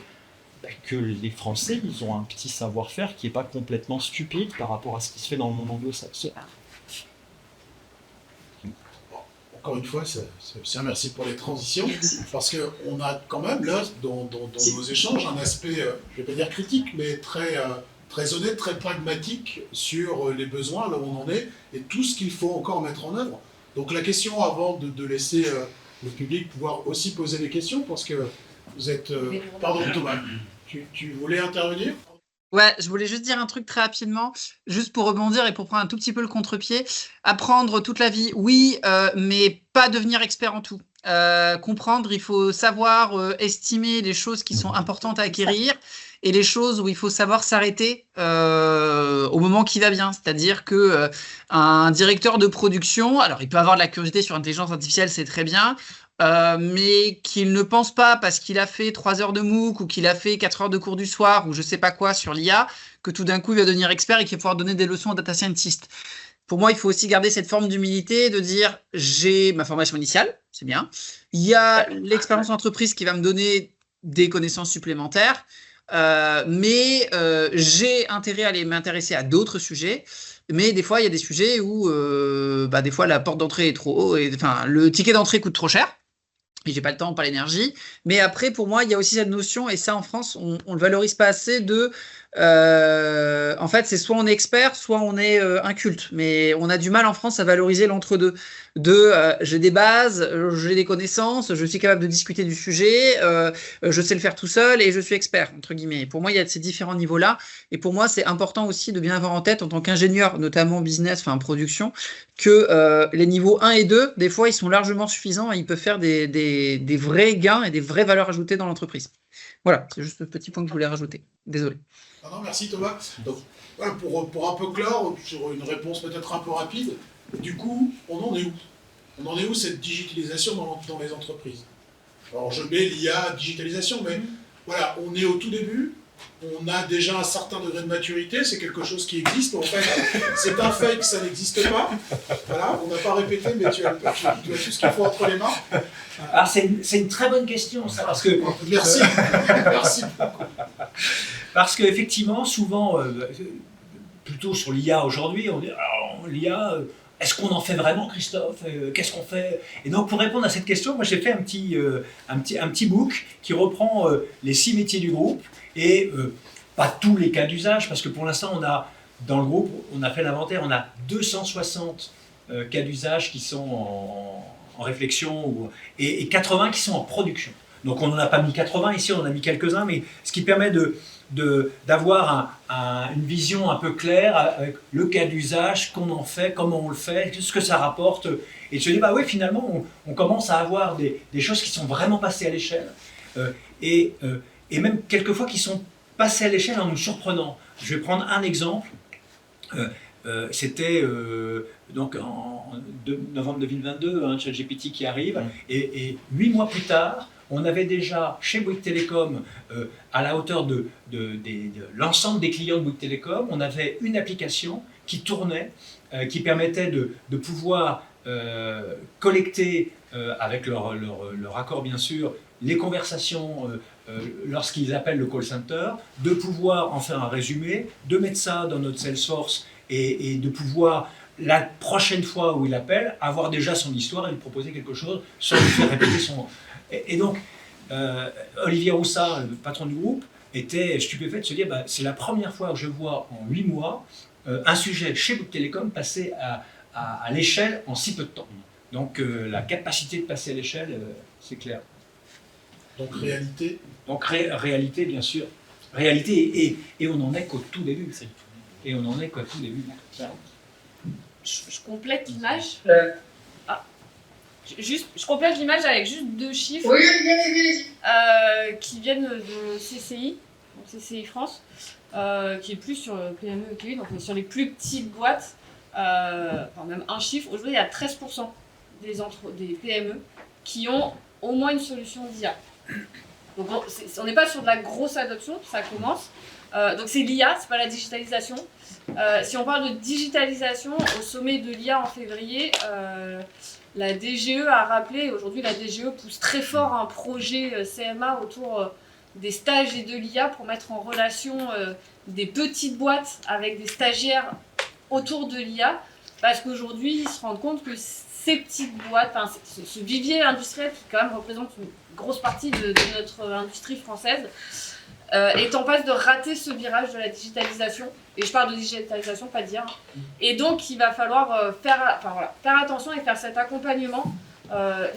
que les Français, ils ont un petit savoir-faire qui n'est pas complètement stupide par rapport à ce qui se fait dans le monde anglo-saxon.
Encore une fois, c'est merci pour les transitions, parce qu'on a quand même là, dans nos échanges, un aspect, je ne vais pas dire critique, mais très honnête, très pragmatique sur les besoins, là où on en est, et tout ce qu'il faut encore mettre en œuvre. Donc la question, avant de laisser le public pouvoir aussi poser des questions, parce que vous êtes... pardon Thomas, tu voulais intervenir ?
Ouais, je voulais juste dire un truc très rapidement, juste pour rebondir et pour prendre un tout petit peu le contre-pied. Apprendre toute la vie, oui, mais pas devenir expert en tout. Comprendre, il faut savoir estimer les choses qui sont importantes à acquérir et les choses où il faut savoir s'arrêter au moment qui va bien. C'est-à-dire que un directeur de production, alors il peut avoir de la curiosité sur l'intelligence artificielle, c'est très bien, mais qu'il ne pense pas parce qu'il a fait 3 heures de MOOC ou qu'il a fait 4 heures de cours du soir ou je sais pas quoi sur l'IA, que tout d'un coup il va devenir expert et qu'il va pouvoir donner des leçons aux data scientists. Pour moi, il faut aussi garder cette forme d'humilité, de dire j'ai ma formation initiale, c'est bien. Il y a l'expérience entreprise qui va me donner des connaissances supplémentaires, mais j'ai intérêt à aller m'intéresser à d'autres sujets. Mais des fois, il y a des sujets où des fois la porte d'entrée est trop haut, le ticket d'entrée coûte trop cher. Et j'ai pas le temps, pas l'énergie. Mais après, pour moi, il y a aussi cette notion, et ça en France, on le valorise pas assez, de en fait, c'est soit on est expert, soit on est inculte. Mais on a du mal en France à valoriser l'entre-deux. J'ai des bases, j'ai des connaissances, je suis capable de discuter du sujet, je sais le faire tout seul et je suis expert, entre guillemets. Pour moi, il y a ces différents niveaux-là. Et pour moi, c'est important aussi de bien avoir en tête, en tant qu'ingénieur, notamment business, production, que les niveaux 1 et 2, des fois, ils sont largement suffisants et ils peuvent faire des vrais gains et des vraies valeurs ajoutées dans l'entreprise. Voilà, c'est juste le petit point que je voulais rajouter. Désolé.
Non, merci Thomas. Donc, voilà, pour un peu clore, sur une réponse peut-être un peu rapide, du coup, on en est où ? On en est où cette digitalisation dans les entreprises ? Alors je mets l'IA digitalisation, mais voilà, on est au tout début, on a déjà un certain degré de maturité, c'est quelque chose qui existe, en fait, c'est un fait que ça n'existe pas. Voilà, on n'a pas répété, mais tu as tout ce qu'il faut entre les mains.
Alors c'est une très bonne question, ça, parce que...
Merci, merci beaucoup.
Parce qu'effectivement, souvent, plutôt sur l'IA aujourd'hui, on dit, alors l'IA, est-ce qu'on en fait vraiment, Christophe ? Qu'est-ce qu'on fait ? Et donc, pour répondre à cette question, moi j'ai fait un petit book qui reprend les 6 métiers du groupe et pas tous les cas d'usage, parce que pour l'instant, on a, dans le groupe, on a fait l'inventaire, on a 260 cas d'usage qui sont en réflexion et 80 qui sont en production. Donc on n'en a pas mis 80 ici, on en a mis quelques-uns, mais ce qui permet d'avoir une vision un peu claire avec le cas d'usage, qu'on en fait, comment on le fait, ce que ça rapporte, et de se dire, bah oui, finalement, on commence à avoir des choses qui sont vraiment passées à l'échelle, et même quelquefois qui sont passées à l'échelle en nous surprenant. Je vais prendre un exemple. C'était donc novembre 2022, ChatGPT qui arrive, et 8 mois plus tard, on avait déjà chez Bouygues Télécom, à la hauteur de l'ensemble des clients de Bouygues Télécom, on avait une application qui tournait, qui permettait de pouvoir collecter, avec leur accord bien sûr, les conversations lorsqu'ils appellent le call center, de pouvoir en faire un résumé, de mettre ça dans notre Salesforce et de pouvoir, la prochaine fois où il appelle, avoir déjà son histoire et lui proposer quelque chose sans lui faire répéter son... Et donc, Olivier Roussard, le patron du groupe, était stupéfait de se dire c'est la première fois que je vois en 8 mois un sujet chez Bouygues Télécom passer à l'échelle en si peu de temps. Donc la capacité de passer à l'échelle, c'est clair.
Donc réalité.
Donc réalité, bien sûr. Réalité, et on n'en est qu'au tout début. Et on n'en est qu'au tout début.
Je complète l'image. Je complète l'image avec juste 2 chiffres qui viennent de CCI, donc CCI France, qui est plus sur PME et PMI, donc sur les plus petites boîtes, enfin même un chiffre. Aujourd'hui, il y a 13% des PME qui ont au moins une solution d'IA. Donc on n'est pas sur de la grosse adoption, ça commence. Donc c'est l'IA, c'est pas la digitalisation. Si on parle de digitalisation, au sommet de l'IA en février, la DGE a rappelé, aujourd'hui la DGE pousse très fort un projet CMA autour des stages et de l'IA pour mettre en relation des petites boîtes avec des stagiaires autour de l'IA, parce qu'aujourd'hui ils se rendent compte que ces petites boîtes, enfin, ce vivier industriel qui quand même représente une grosse partie de notre industrie française, est en passe de rater ce virage de la digitalisation. Et je parle de digitalisation, pas de dire. Et donc, il va falloir faire attention et faire cet accompagnement.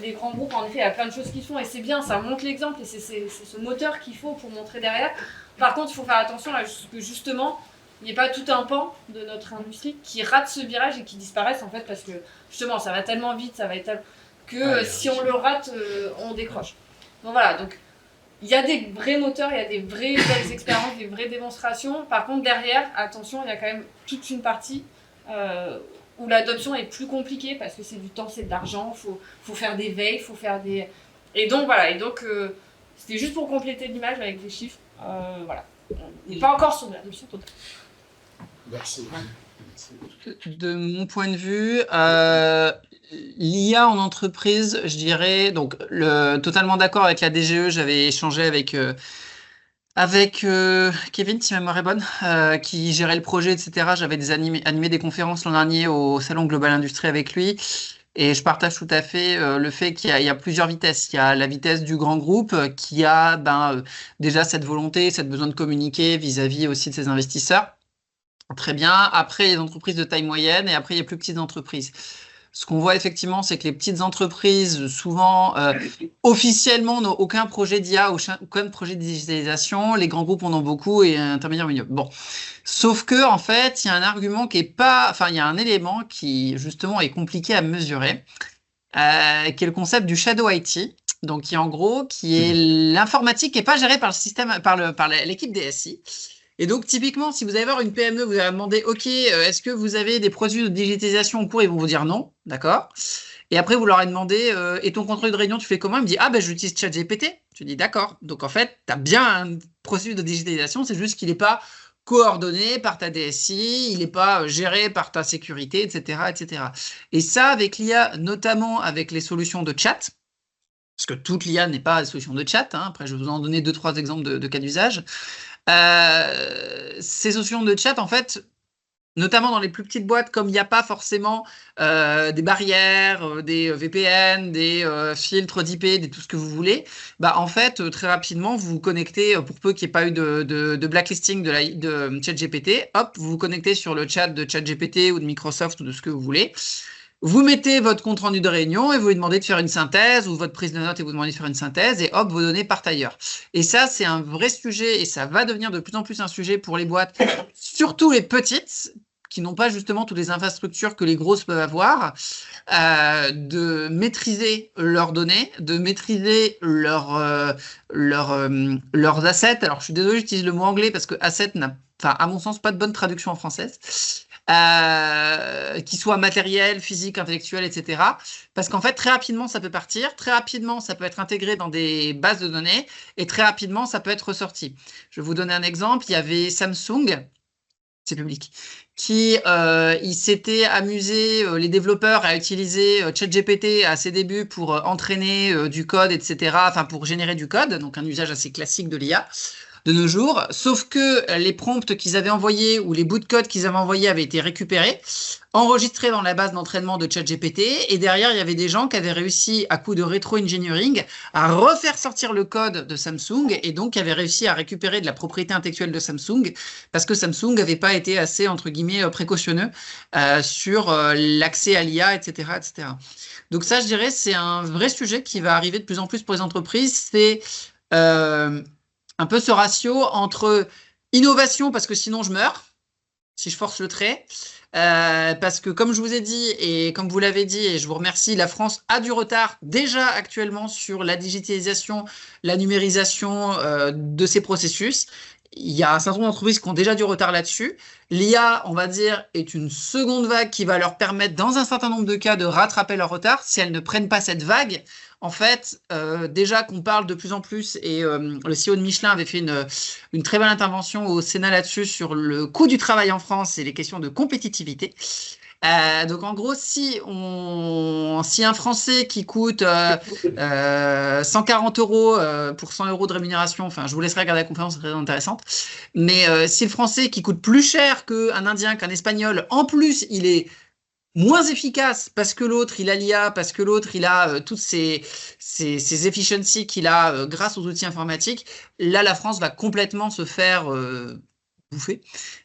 Les grands groupes, en effet, il y a plein de choses qu'ils font et c'est bien, ça montre l'exemple et c'est ce moteur qu'il faut pour montrer derrière. Par contre, il faut faire attention à ce que justement, il n'y ait pas tout un pan de notre industrie qui rate ce virage et qui disparaisse en fait parce que justement, ça va tellement vite, ça va être que si on le rate, on décroche. Donc voilà, donc il y a des vrais moteurs, il y a des vraies belles expériences, des vraies démonstrations. Par contre, derrière, attention, il y a quand même toute une partie où l'adoption est plus compliquée parce que c'est du temps, c'est de l'argent, faut faire des veilles, faut faire des... Et donc voilà, c'était juste pour compléter l'image avec des chiffres. Voilà. On n'est pas encore sur de l'adoption totale.
Merci.
De mon point de vue, l'IA en entreprise, je dirais, donc totalement d'accord avec la DGE, j'avais échangé avec Kevin, si ma mémoire est bonne, qui gérait le projet, etc. J'avais animé des conférences l'an dernier au Salon Global Industrie avec lui. Et je partage tout à fait le fait qu'il y a plusieurs vitesses. Il y a la vitesse du grand groupe qui a déjà cette volonté, cette besoin de communiquer vis-à-vis aussi de ses investisseurs. Très bien. Après, les entreprises de taille moyenne et après, il y a plus petites entreprises. Ce qu'on voit effectivement, c'est que les petites entreprises, souvent, officiellement, n'ont aucun projet d'IA, aucun projet de digitalisation. Les grands groupes en ont beaucoup et intermédiaires milieu. Bon. Sauf que, en fait, il y a un argument qui est pas, enfin, il y a un élément qui, justement, est compliqué à mesurer, qui est le concept du shadow IT. Donc, qui est l'informatique qui n'est pas gérée par le système, par l'équipe DSI. Et donc, typiquement, si vous allez voir une PME, vous allez demander, OK, est-ce que vous avez des processus de digitalisation en cours? Ils vont vous dire non, d'accord. Et après, vous leur avez demandé, et ton contrôle de réunion, tu fais comment? Il me dit, j'utilise ChatGPT. Tu dis, d'accord. Donc, en fait, tu as bien un processus de digitalisation, c'est juste qu'il n'est pas coordonné par ta DSI, il n'est pas géré par ta sécurité, etc., etc. Et ça, avec l'IA, notamment avec les solutions de chat, parce que toute l'IA n'est pas une solution de chat, hein. Après, je vais vous en donner 2-3 exemples de cas d'usage. Ces solutions de chat, en fait, notamment dans les plus petites boîtes, comme il n'y a pas forcément des barrières, des VPN, des filtres d'IP, tout ce que vous voulez, en fait, très rapidement, vous vous connectez, pour peu qu'il n'y ait pas eu de blacklisting de ChatGPT, hop, vous vous connectez sur le chat de ChatGPT ou de Microsoft ou de ce que vous voulez. Vous mettez votre compte rendu de réunion et vous lui demandez de faire une synthèse ou votre prise de notes et vous demandez de faire une synthèse et hop, vos données partent ailleurs. Et ça, c'est un vrai sujet et ça va devenir de plus en plus un sujet pour les boîtes, surtout les petites, qui n'ont pas justement toutes les infrastructures que les grosses peuvent avoir, de maîtriser leurs données, de maîtriser leurs assets. Alors, je suis désolé, j'utilise le mot anglais parce que asset n'a, enfin, à mon sens, pas de bonne traduction en française. Qui soit matériel, physique, intellectuel, etc. Parce qu'en fait, très rapidement, ça peut partir, très rapidement, ça peut être intégré dans des bases de données, et très rapidement, ça peut être ressorti. Je vais vous donner un exemple. Il y avait Samsung, c'est public, qui il s'était amusé, les développeurs, à utiliser ChatGPT à ses débuts pour entraîner du code, etc., enfin pour générer du code, donc un usage assez classique de l'IA de nos jours, sauf que les prompts qu'ils avaient envoyés ou les bouts de code qu'ils avaient envoyés avaient été récupérés, enregistrés dans la base d'entraînement de ChatGPT, et derrière, il y avait des gens qui avaient réussi, à coup de rétro-engineering, à refaire sortir le code de Samsung, et donc qui avaient réussi à récupérer de la propriété intellectuelle de Samsung, parce que Samsung n'avait pas été assez, entre guillemets, précautionneux sur l'accès à l'IA, etc., etc. Donc ça, je dirais, c'est un vrai sujet qui va arriver de plus en plus pour les entreprises, c'est un peu ce ratio entre innovation, parce que sinon je meurs, si je force le trait, parce que comme je vous ai dit, et comme vous l'avez dit, et je vous remercie, la France a du retard déjà actuellement sur la digitalisation, la numérisation de ces processus. Il y a un certain nombre d'entreprises qui ont déjà du retard là-dessus. L'IA, on va dire, est une seconde vague qui va leur permettre, dans un certain nombre de cas, de rattraper leur retard. Si elles ne prennent pas cette vague, en fait, déjà qu'on parle de plus en plus, et le CEO de Michelin avait fait une très belle intervention au Sénat là-dessus sur le coût du travail en France et les questions de compétitivité. Donc en gros, si un Français qui coûte 140 euros pour 100 euros de rémunération, enfin je vous laisserai regarder la conférence, c'est très intéressante, mais si le Français qui coûte plus cher qu'un Indien, qu'un Espagnol, en plus il est moins efficace parce que l'autre il a l'IA, parce que l'autre il a toutes ces efficiencies qu'il a grâce aux outils informatiques, là la France va complètement se faire bouffer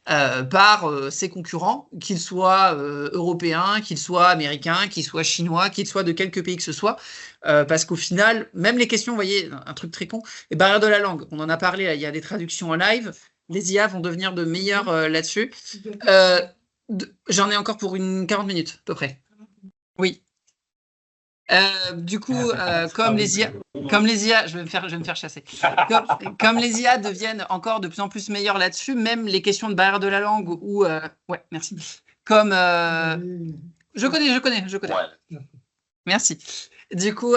par ses concurrents, qu'ils soient européens, qu'ils soient américains, qu'ils soient chinois, qu'ils soient de quelque pays que ce soit, parce qu'au final, même les questions, vous voyez, un truc très con, les barrières de la langue, on en a parlé, là, il y a des traductions en live, les IA vont devenir de meilleurs là-dessus. J'en ai encore pour une 40 minutes, à peu près. Oui. Du coup, comme les IA, je vais me faire chasser. Comme les IA deviennent encore de plus en plus meilleures là-dessus, même les questions de barrière de la langue ou ouais, merci. Comme je connais.
Ouais.
Merci. Du coup,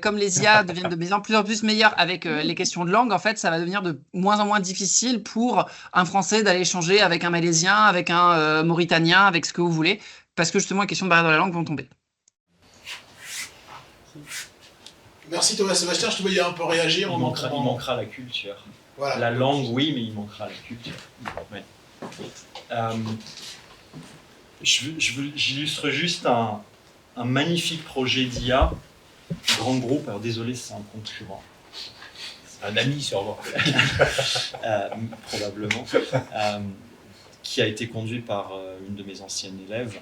comme les IA deviennent de plus en plus meilleures avec les questions de langue, en fait, ça va devenir de moins en moins difficile pour un Français d'aller échanger avec un Malaisien, avec un Mauritanien, avec ce que vous voulez, parce que justement, les questions de barrière de la langue vont tomber.
Merci Thomas. Sébastien, je te voyais un peu réagir.
Il manquera la culture.
Voilà.
La langue, oui, mais il manquera la culture. Ouais. J'illustre juste un magnifique projet d'IA, grand groupe, alors désolé, c'est un concurrent.
C'est un ami sûrement.
Probablement. Qui a été conduit par une de mes anciennes élèves.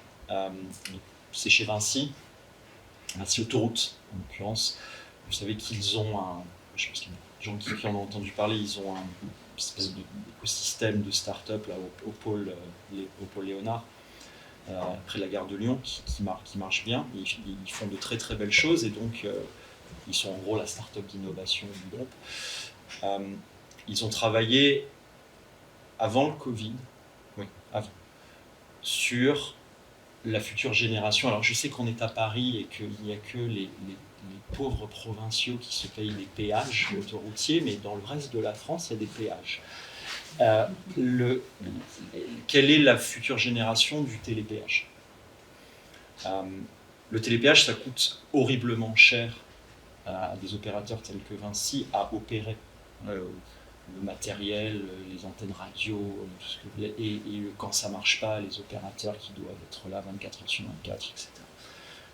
C'est chez Vinci Autoroute, en l'occurrence. Vous savez qu'ils ont je pense que les gens qui en ont entendu parler, ils ont une espèce d'écosystème de start-up là, au pôle Léonard, près de la gare de Lyon, qui marche bien. Ils font de très très belles choses et donc ils sont en gros la start-up d'innovation du groupe. Ils ont travaillé avant le Covid, sur la future génération. Alors je sais qu'on est à Paris et qu'il n'y a que les pauvres provinciaux qui se payent les péages autoroutiers, mais dans le reste de la France, il y a des péages. Quelle est la future génération du télépéage ? Le télépéage, ça coûte horriblement cher à des opérateurs tels que Vinci à opérer. Le matériel, les antennes radio, et quand ça ne marche pas, les opérateurs qui doivent être là 24 heures sur 24, etc.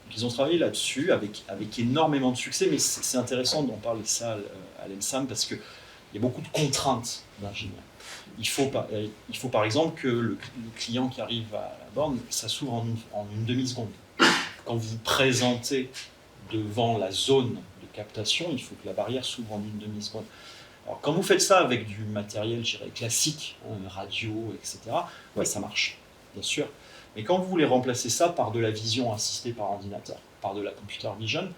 Donc, ils ont travaillé là-dessus avec énormément de succès, mais c'est intéressant d'en parler ça à l'ENSAM parce qu'il y a beaucoup de contraintes d'ingénieurs. Il faut par exemple que le client qui arrive à la borne, ça s'ouvre en une demi-seconde. Quand vous vous présentez devant la zone de captation, il faut que la barrière s'ouvre en une demi-seconde. Alors, quand vous faites ça avec du matériel, je dirais, classique, radio, etc., ouais, ça marche. bien sûr. Mais quand vous voulez remplacer ça par de la vision assistée par ordinateur, par de la computer vision,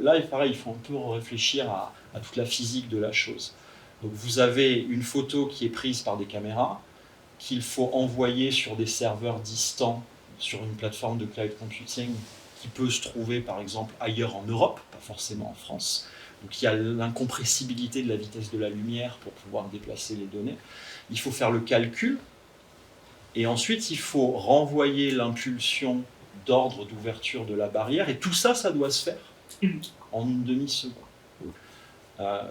là, pareil, il faut un peu réfléchir à toute la physique de la chose. Donc vous avez une photo qui est prise par des caméras, qu'il faut envoyer sur des serveurs distants, sur une plateforme de cloud computing qui peut se trouver par exemple ailleurs en Europe, pas forcément en France. Donc il y a l'incompressibilité de la vitesse de la lumière pour pouvoir déplacer les données. Il faut faire le calcul, et ensuite il faut renvoyer l'impulsion d'ordre d'ouverture de la barrière, et tout ça, ça doit se faire en une demi-seconde.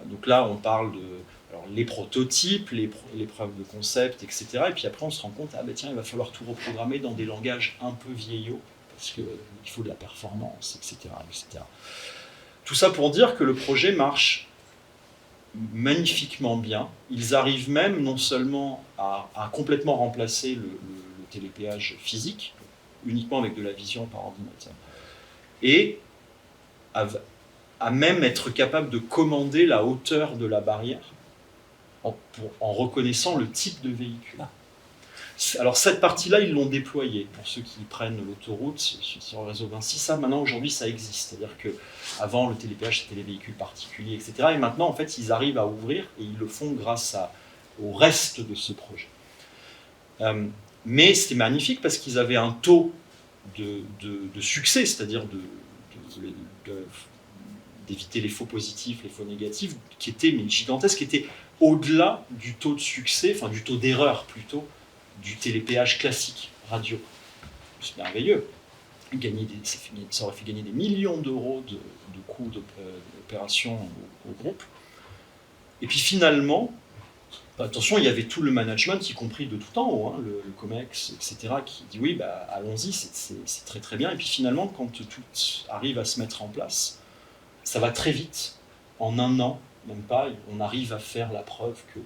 Donc là, on parle de les prototypes, les preuves de concept, etc. Et puis après, on se rend compte, tiens, il va falloir tout reprogrammer dans des langages un peu vieillots, parce qu'il faut de la performance, etc., etc. Tout ça pour dire que le projet marche magnifiquement bien. Ils arrivent même non seulement à complètement remplacer le télépéage physique, uniquement avec de la vision par ordinateur, et à même être capable de commander la hauteur de la barrière en reconnaissant le type de véhicule. Alors cette partie-là, ils l'ont déployée. Pour ceux qui prennent l'autoroute sur le réseau Vinci, ça maintenant aujourd'hui ça existe. C'est-à-dire qu'avant le télépéage c'était les véhicules particuliers, etc. Et maintenant en fait ils arrivent à ouvrir et ils le font grâce au reste de ce projet. Mais c'était magnifique parce qu'ils avaient un taux de succès, c'est-à-dire d'éviter les faux positifs, les faux négatifs, qui était gigantesque, qui était au-delà du taux de succès, enfin du taux d'erreur plutôt, du télépéage classique, radio. C'est merveilleux. Ça aurait fait gagner des millions d'euros de coûts d'opération au groupe. Et puis finalement, attention, il y avait tout le management, y compris de tout en haut, le COMEX, etc., qui dit oui, allons-y, c'est très très bien. Et puis finalement, quand tout arrive à se mettre en place, ça va très vite. En un an, même pas, on arrive à faire la preuve que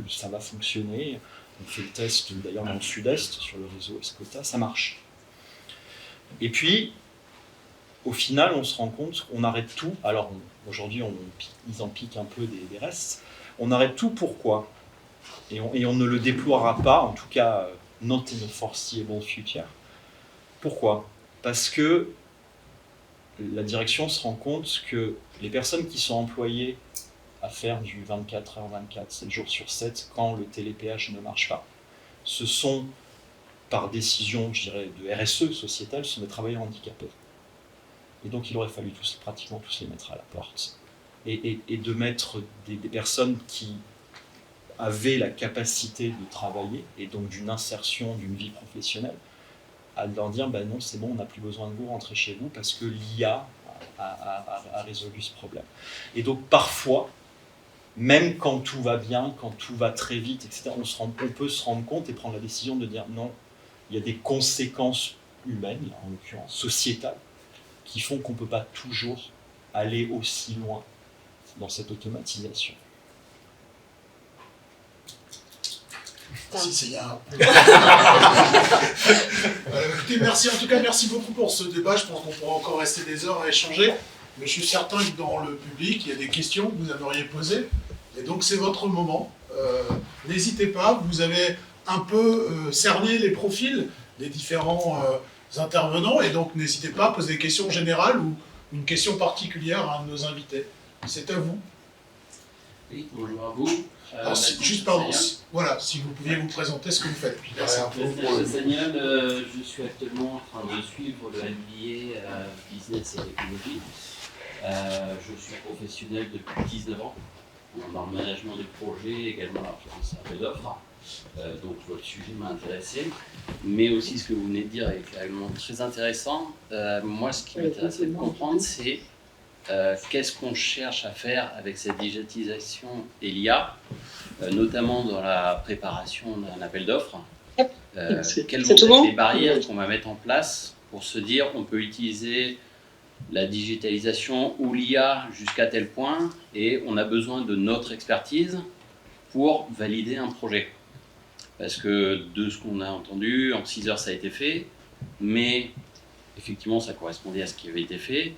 ça va fonctionner. On fait le test d'ailleurs dans le sud-est, sur le réseau Escota, ça marche. Et puis, au final, on se rend compte qu'on arrête tout. Alors aujourd'hui, ils en piquent un peu des restes. On arrête tout, pourquoi ? Et on ne le déploiera pas, en tout cas, not in a foreseeable future. Pourquoi ? Parce que la direction se rend compte que les personnes qui sont employées à faire du 24h24, 7 jours sur 7, quand le télépéage ne marche pas, ce sont, par décision, je dirais, de RSE sociétale, ce sont des travailleurs handicapés. Et donc il aurait fallu pratiquement tous les mettre à la porte. Et de mettre des personnes qui avaient la capacité de travailler, et donc d'une insertion, d'une vie professionnelle, à leur dire, non, c'est bon, on n'a plus besoin de vous, rentrez chez vous, parce que l'IA a résolu ce problème. Et donc parfois, même quand tout va bien, quand tout va très vite, etc., on peut se rendre compte et prendre la décision de dire non, il y a des conséquences humaines, en l'occurrence sociétales, qui font qu'on ne peut pas toujours aller aussi loin dans cette automatisation.
Si, c'est bien. Écoutez, merci en tout cas, merci beaucoup pour ce débat. Je pense qu'on pourra encore rester des heures à échanger. Mais je suis certain que dans le public, il y a des questions que vous aimeriez poser. Et donc c'est votre moment. N'hésitez pas, vous avez un peu cerné les profils des différents intervenants. Et donc n'hésitez pas à poser des questions générales ou une question particulière à un de nos invités. C'est à vous.
Oui, bonjour à vous.
Alors, juste pardon, voilà, si vous pouviez vous présenter ce que vous faites.
Daniel, je suis actuellement en train de suivre le MBA Business et Technologie. Je suis professionnel depuis 19 ans dans le management des projets, également la France appel d'offres. Donc votre sujet m'a intéressé, mais aussi ce que vous venez de dire est également très intéressant. Moi, ce qui m'intéressait de comprendre, c'est qu'est-ce qu'on cherche à faire avec cette digitalisation et l'IA, notamment dans la préparation d'un appel d'offres. Quelles vont être les barrières qu'on va mettre en place pour se dire on peut utiliser la digitalisation ou l'IA jusqu'à tel point et on a besoin de notre expertise pour valider un projet. Parce que de ce qu'on a entendu, en 6 heures ça a été fait, mais effectivement ça correspondait à ce qui avait été fait.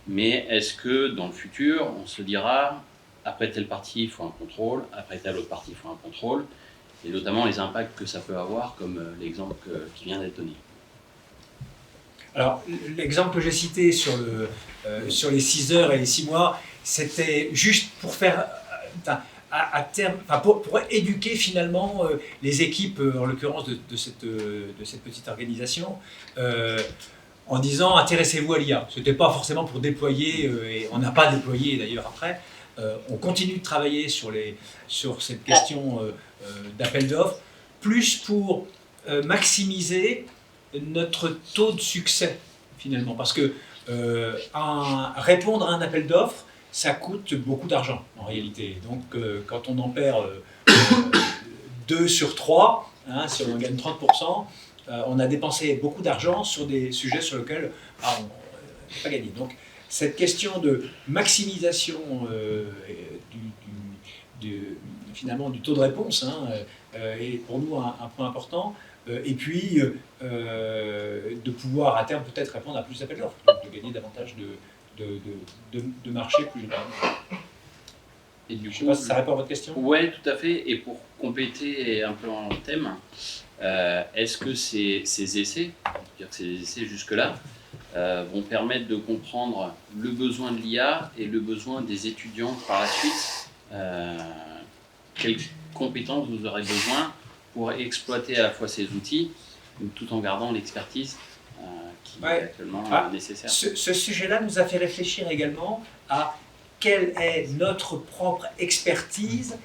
Mais est-ce que dans le futur, on se dira, après telle partie, il faut un contrôle, après telle autre partie, il faut un contrôle, et notamment les impacts que ça peut avoir, comme l'exemple qui vient d'être donné.
Alors, l'exemple que j'ai cité sur les 6 heures et les 6 mois, c'était juste pour faire, à terme, pour éduquer finalement les équipes, en l'occurrence de cette petite organisation, en disant intéressez-vous à l'IA. Ce n'était pas forcément pour déployer, et on n'a pas déployé d'ailleurs après. On continue de travailler sur cette question d'appel d'offres, plus pour maximiser notre taux de succès finalement, parce que répondre à un appel d'offres, ça coûte beaucoup d'argent en réalité. Donc quand on en perd 2 sur 3, hein, si on en gagne 30%, on a dépensé beaucoup d'argent sur des sujets sur lesquels on n'a pas gagné. Donc cette question de maximisation finalement du taux de réponse est pour nous un point important. Et puis de pouvoir à terme peut-être répondre à plus d'appels d'offres, donc de gagner davantage de marché plus généralement.
Et du
Je ne sais
coup,
pas si ça répond à votre question.
Oui, tout à fait. Et pour compléter un peu en thème, est-ce que ces essais, c'est-à-dire que ces essais jusque-là, vont permettre de comprendre le besoin de l'IA et le besoin des étudiants par la suite? Quelles compétences vous aurez besoin pour exploiter à la fois ces outils, tout en gardant l'expertise qui est actuellement nécessaire?
Ce sujet-là nous a fait réfléchir également à quelle est notre propre expertise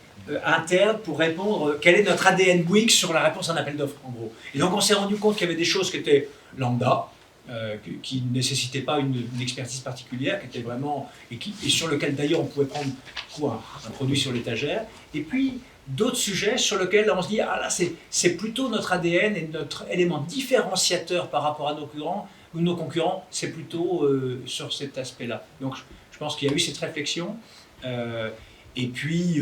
interne pour répondre, quel est notre ADN Bouygues sur la réponse à un appel d'offres, en gros. Et donc on s'est rendu compte qu'il y avait des choses qui étaient lambda, qui ne nécessitaient pas une expertise particulière, qui étaient vraiment, et sur lequel d'ailleurs on pouvait prendre un produit sur l'étagère, et puis d'autres sujets sur lesquels là, on se dit ah là c'est plutôt notre ADN et notre élément différenciateur par rapport à nos concurrents, c'est plutôt sur cet aspect-là. Donc je pense qu'il y a eu cette réflexion, et puis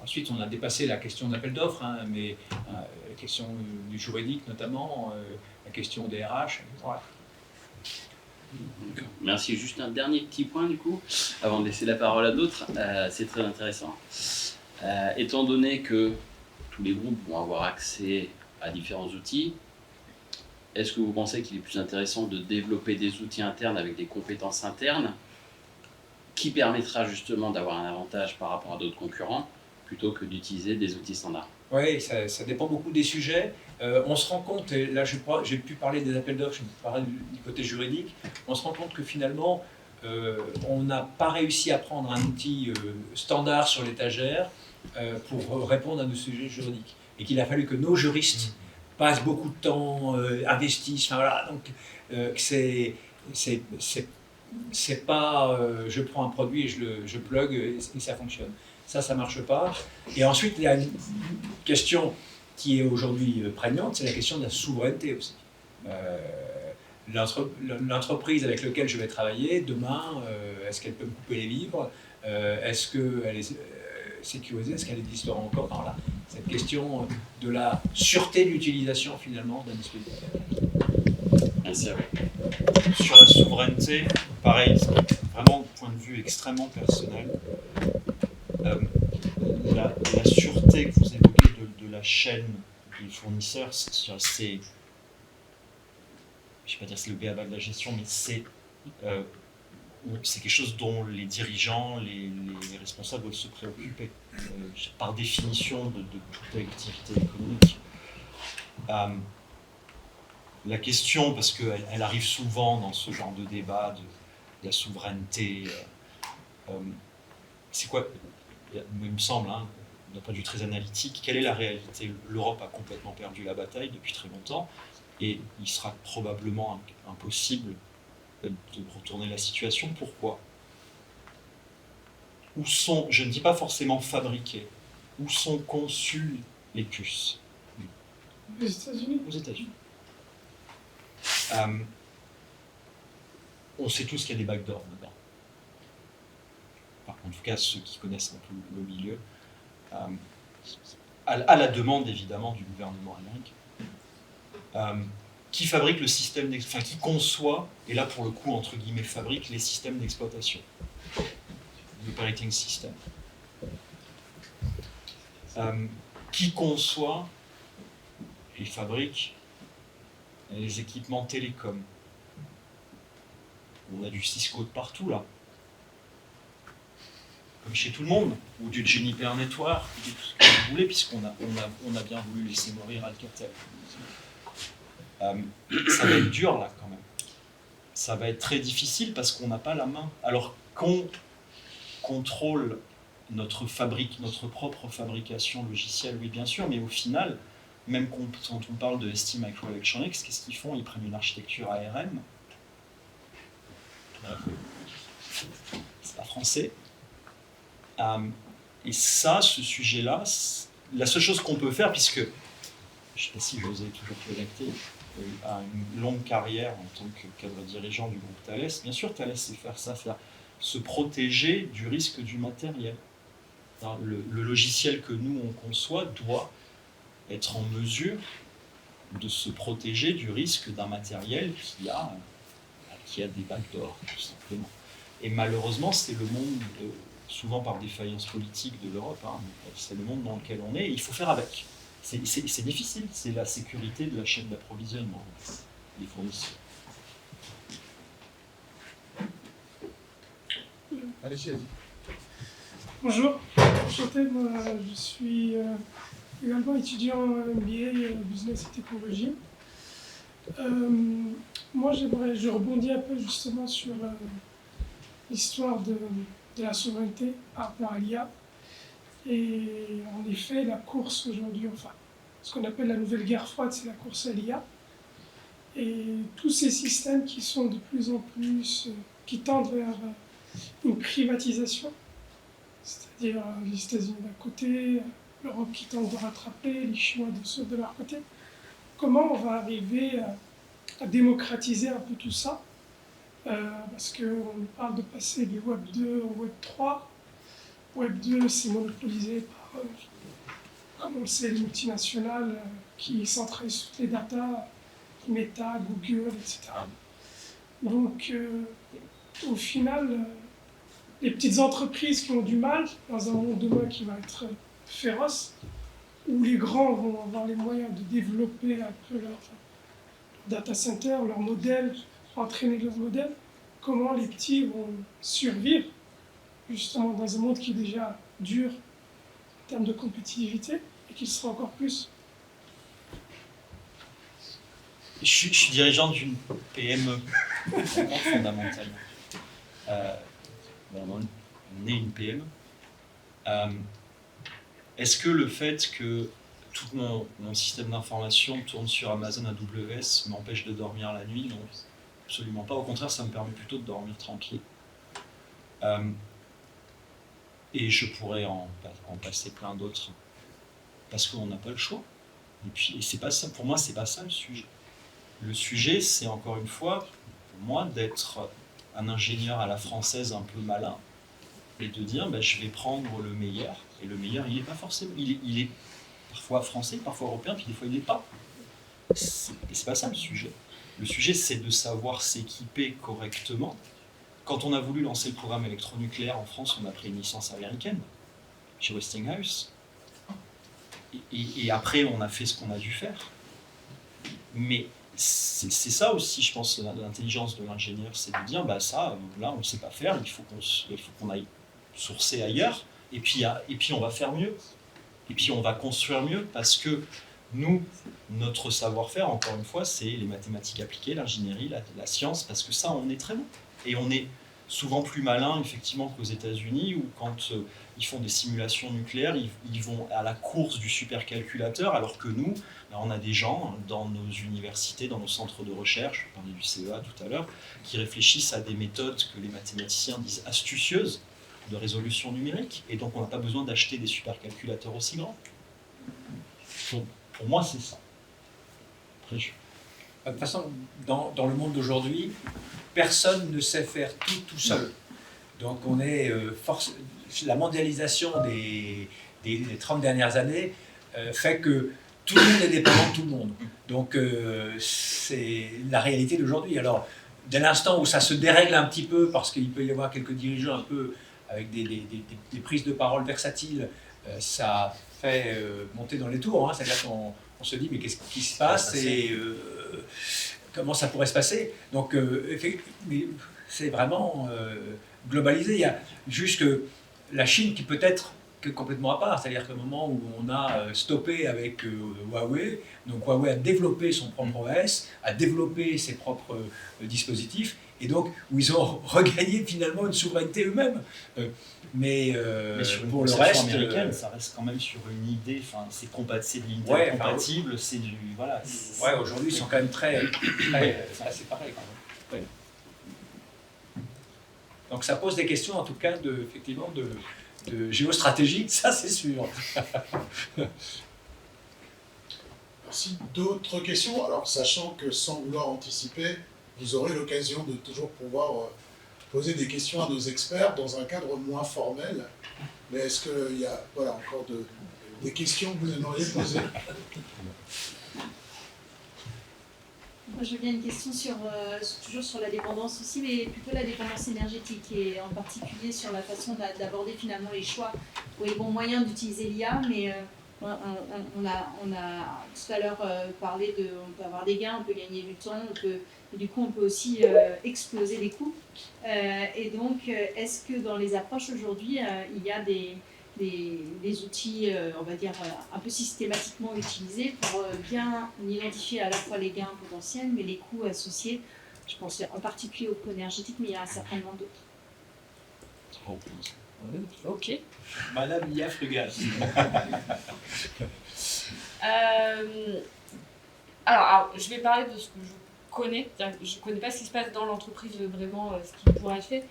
ensuite on a dépassé la question d'appel d'offres, hein, mais la question du juridique notamment, la question des RH, voilà.
Merci. Juste un dernier petit point du coup, avant de laisser la parole à d'autres. C'est très intéressant. Étant donné que tous les groupes vont avoir accès à différents outils, est-ce que vous pensez qu'il est plus intéressant de développer des outils internes avec des compétences internes qui permettra justement d'avoir un avantage par rapport à d'autres concurrents plutôt que d'utiliser des outils standards?
Oui, ça dépend beaucoup des sujets. On se rend compte, et là j'ai pu parler des appels d'offres, j'ai pu parler du côté juridique, on se rend compte que finalement, on n'a pas réussi à prendre un outil standard sur l'étagère pour répondre à nos sujets juridiques. Et qu'il a fallu que nos juristes passent beaucoup de temps, investissent, enfin voilà, donc c'est pas je prends un produit et je plug et ça fonctionne. Ça marche pas. Et ensuite, il y a une question qui est aujourd'hui prégnante, c'est la question de la souveraineté aussi. L'entreprise avec laquelle je vais travailler, demain, est-ce qu'elle peut me couper les vivres? Est-ce qu'elle est sécurisée? Est-ce qu'elle existera encore? Enfin, voilà. Cette question de la sûreté de l'utilisation finalement d'un dispositif.
Merci à vous.
Sur la souveraineté, pareil, vraiment point de vue extrêmement personnel. La sûreté que vous évoquez de la chaîne des fournisseurs, je ne vais pas dire c'est le b.a.-ba de la gestion, mais c'est quelque chose dont les dirigeants, les responsables doivent se préoccuper, par définition de toute activité économique. La question, parce qu'elle arrive souvent dans ce genre de débat de la souveraineté, c'est quoi? Il me semble, d'un point de vue très analytique, quelle est la réalité? L'Europe a complètement perdu la bataille depuis très longtemps et il sera probablement impossible de retourner la situation. Pourquoi? Où sont, je ne dis pas forcément fabriqués, où sont conçues les puces?
Aux États-Unis.
Aux États-Unis. On sait tous qu'il y a des backdoors dedans. En tout cas, ceux qui connaissent un peu le milieu, à la demande évidemment du gouvernement américain, qui fabrique le système, qui conçoit, et là pour le coup, entre guillemets, fabrique les systèmes d'exploitation. Le operating system. Qui conçoit et fabrique les équipements télécoms? On a du Cisco de partout là, comme chez tout le monde, ou du Juniper Network, ou tout ce que vous voulez, puisqu'on a bien voulu laisser mourir Alcatel. Ça va être dur là quand même. Ça va être très difficile parce qu'on n'a pas la main. Alors qu'on contrôle notre propre fabrication logicielle, oui bien sûr, mais au final, même quand on parle de ST Microelectronics, qu'est-ce qu'ils font? Ils prennent une architecture ARM. C'est pas français. Et ça, ce sujet-là, la seule chose qu'on peut faire, puisque, je ne sais pas si José est toujours connecté, a une longue carrière en tant que cadre dirigeant du groupe Thales, bien sûr, Thales sait faire ça, se protéger du risque du matériel. Le logiciel que nous, on conçoit doit être en mesure de se protéger du risque d'un matériel qui a des backdoors, tout simplement. Et malheureusement, c'est le monde, souvent par défaillance politique de l'Europe, c'est le monde dans lequel on est, et il faut faire avec. C'est difficile, c'est la sécurité de la chaîne d'approvisionnement des fournisseurs.
Allez-y, allez-y.
Bonjour, enchanté, moi je suis également étudiant en MBA Business et Technologie. Moi je rebondis un peu justement sur l'histoire de la souveraineté par rapport à l'IA. Et en effet, la course aujourd'hui, enfin, ce qu'on appelle la nouvelle guerre froide, c'est la course à l'IA. Et tous ces systèmes qui sont de plus en plus, qui tendent vers une privatisation, c'est-à-dire les États-Unis d'un côté, l'Europe qui tente de rattraper, les Chinois de leur côté. Comment on va arriver à démocratiser un peu tout ça? Parce qu'on parle de passer du Web 2 au Web 3. Web 2, c'est monopolisé par, comme on le sait, les multinationales qui centralisent toutes les datas, Meta, Google, etc. Donc, au final, les petites entreprises qui ont du mal dans un monde demain qui va être féroce, où les grands vont avoir les moyens de développer un peu leur data center, leur modèle, entraîner leur modèle, comment les petits vont survivre justement dans un monde qui est déjà dur en termes de compétitivité et qui sera encore plus.
Je suis dirigeant d'une PME, fondamentalement. On est une PME. Est-ce que le fait que tout mon système d'information tourne sur Amazon AWS m'empêche de dormir la nuit? Non, absolument pas. Au contraire, ça me permet plutôt de dormir tranquille. Et je pourrais en passer plein d'autres, parce qu'on n'a pas le choix. Et c'est pas ça, pour moi, c'est pas ça le sujet. Le sujet, c'est encore une fois, pour moi, d'être un ingénieur à la française un peu malin, et de dire, je vais prendre le meilleur, et le meilleur, il n'est pas forcément, il est parfois français, parfois européen, puis des fois il n'est pas. Et c'est pas ça le sujet. Le sujet, c'est de savoir s'équiper correctement. Quand on a voulu lancer le programme électronucléaire en France, on a pris une licence américaine, chez Westinghouse. Et après, on a fait ce qu'on a dû faire. Mais c'est ça aussi, je pense, l'intelligence de l'ingénieur, c'est de dire, ça, là, on ne sait pas faire, il faut qu'on aille sourcer ailleurs, et puis on va faire mieux. Et puis on va construire mieux, parce que nous, notre savoir-faire, encore une fois, c'est les mathématiques appliquées, l'ingénierie, la science, parce que ça, on est très bon. Et on est souvent plus malin, effectivement, qu'aux États-Unis, où quand ils font des simulations nucléaires, ils vont à la course du supercalculateur, alors que nous, on a des gens dans nos universités, dans nos centres de recherche, je parlais du CEA tout à l'heure, qui réfléchissent à des méthodes que les mathématiciens disent astucieuses de résolution numérique, et donc on n'a pas besoin d'acheter des supercalculateurs aussi grands. Pour moi, c'est ça. Après,
De toute façon, dans le monde d'aujourd'hui, personne ne sait faire tout seul. Donc on est la mondialisation des 30 dernières années fait que tout le monde est dépendant de tout le monde. Donc c'est la réalité d'aujourd'hui. Alors dès l'instant où ça se dérègle un petit peu, parce qu'il peut y avoir quelques dirigeants un peu avec des prises de parole versatiles, ça fait monter dans les tours, hein. C'est-à-dire qu'on se dit mais qu'est-ce qui se passe et comment ça pourrait se passer. Donc c'est vraiment globalisé. Il y a juste que la Chine qui peut être complètement à part, c'est-à-dire qu'au moment où on a stoppé avec Huawei, donc Huawei a développé son propre OS, a développé ses propres dispositifs, et donc où ils ont regagné finalement une souveraineté eux-mêmes. Mais
sur une
pour le
conception
reste,
américaine, ça reste quand même sur une idée. Enfin, c'est de l'Intel
Ouais,
compatible, c'est du voilà.
ouais, aujourd'hui ils sont quand même très séparés quand même. Ouais. Donc ça pose des questions en tout cas effectivement de géostratégie, ça c'est sûr.
Merci. D'autres questions? Alors, sachant que sans vouloir anticiper, vous aurez l'occasion de toujours pouvoir poser des questions à nos experts dans un cadre moins formel. Mais est-ce qu'il y a encore des questions que vous aimeriez poser?
Moi, je viens une question toujours sur la dépendance aussi, mais plutôt la dépendance énergétique et en particulier sur la façon d'aborder finalement les choix. Oui, bon moyen d'utiliser l'IA, mais on a tout à l'heure parlé on peut avoir des gains, on peut gagner du temps, et du coup on peut aussi exploser les coûts. Et donc, est-ce que dans les approches aujourd'hui, il y a des outils, on va dire, un peu systématiquement utilisés pour bien identifier à la fois les gains potentiels, mais les coûts associés. Je pense en particulier aux coûts énergétiques, mais il y a certainement d'autres.
Ok.
Madame Lia Frugal.
Alors, je vais parler de ce que je connais. Je ne connais pas ce qui se passe dans l'entreprise, vraiment, ce qui pourrait être fait.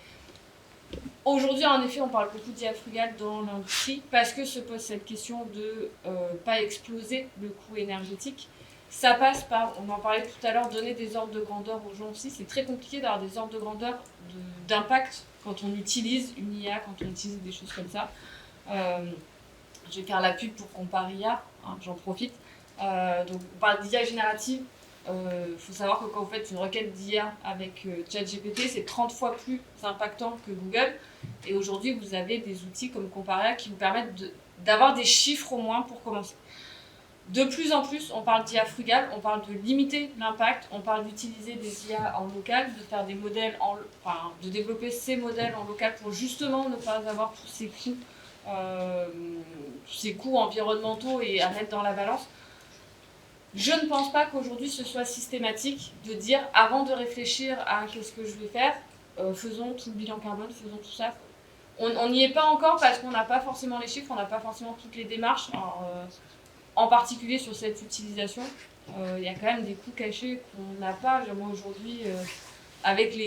Aujourd'hui, en effet, on parle beaucoup d'IA frugale dans l'industrie parce que se pose cette question de pas exploser le coût énergétique. Ça passe par, on en parlait tout à l'heure, donner des ordres de grandeur aux gens aussi. C'est très compliqué d'avoir des ordres de grandeur d'impact quand on utilise une IA, quand on utilise des choses comme ça. Je vais faire la pub pour Comparia, hein, j'en profite. Donc, on parle d'IA générative. Faut savoir que quand vous faites une requête d'IA avec ChatGPT, c'est 30 fois plus impactant que Google. Et aujourd'hui, vous avez des outils comme Comparia qui vous permettent d'avoir des chiffres au moins pour commencer. De plus en plus, on parle d'IA frugale, on parle de limiter l'impact, on parle d'utiliser des IA en local, de faire des modèles, de développer ces modèles en local pour justement ne pas avoir tous ces coûts environnementaux et à mettre dans la balance. Je ne pense pas qu'aujourd'hui ce soit systématique de dire avant de réfléchir à qu'est-ce que je vais faire, faisons tout le bilan carbone, faisons tout ça. On n'y est pas encore parce qu'on n'a pas forcément les chiffres, on n'a pas forcément toutes les démarches. Alors, en particulier sur cette utilisation, il y a quand même des coûts cachés qu'on n'a pas. Moi aujourd'hui, avec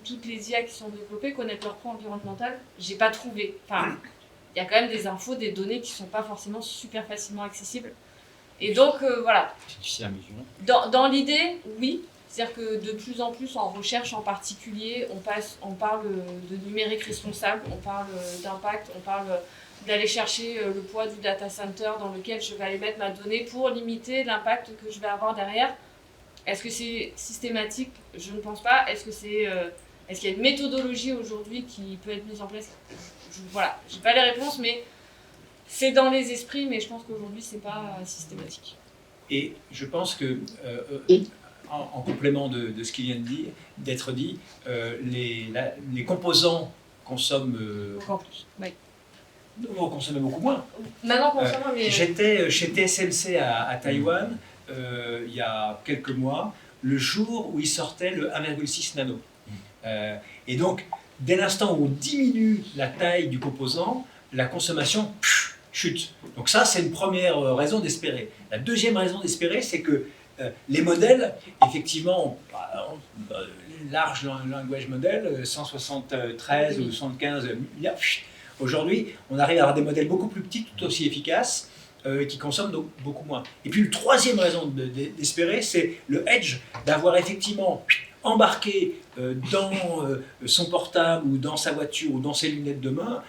toutes les IA qui sont développées, connaître leur coût environnemental, j'ai pas trouvé. Enfin, il y a quand même des infos, des données qui sont pas forcément super facilement accessibles. Et donc voilà.
C'est difficile à mesurer.
Dans l'idée, oui. C'est-à-dire que de plus en plus en recherche en particulier, on parle de numérique responsable, on parle d'impact, on parle d'aller chercher le poids du data center dans lequel je vais aller mettre ma donnée pour limiter l'impact que je vais avoir derrière. Est-ce que c'est systématique? Je ne pense pas. Est-ce qu'il y a une méthodologie aujourd'hui qui peut être mise en place? Voilà, je n'ai pas les réponses, mais c'est dans les esprits, mais je pense qu'aujourd'hui, ce n'est pas systématique.
Et je pense que, en complément de ce qui vient d'être dit, les composants consomment...
Encore plus, oui.
On consommait beaucoup moins.
Maintenant, on consomme, mais...
J'étais chez TSMC à Taïwan il y a quelques mois, le jour où il sortait le 1,6 nano. Et donc, dès l'instant où on diminue la taille du composant, la consommation chute. Donc ça, c'est une première raison d'espérer. La deuxième raison d'espérer, c'est que les modèles, effectivement, large language model, 173 ou 75 milliards, aujourd'hui, on arrive à avoir des modèles beaucoup plus petits, tout aussi efficaces, qui consomment donc beaucoup moins. Et puis, la troisième raison d'espérer, c'est le edge, d'avoir effectivement embarqué dans son portable ou dans sa voiture ou dans ses lunettes de main,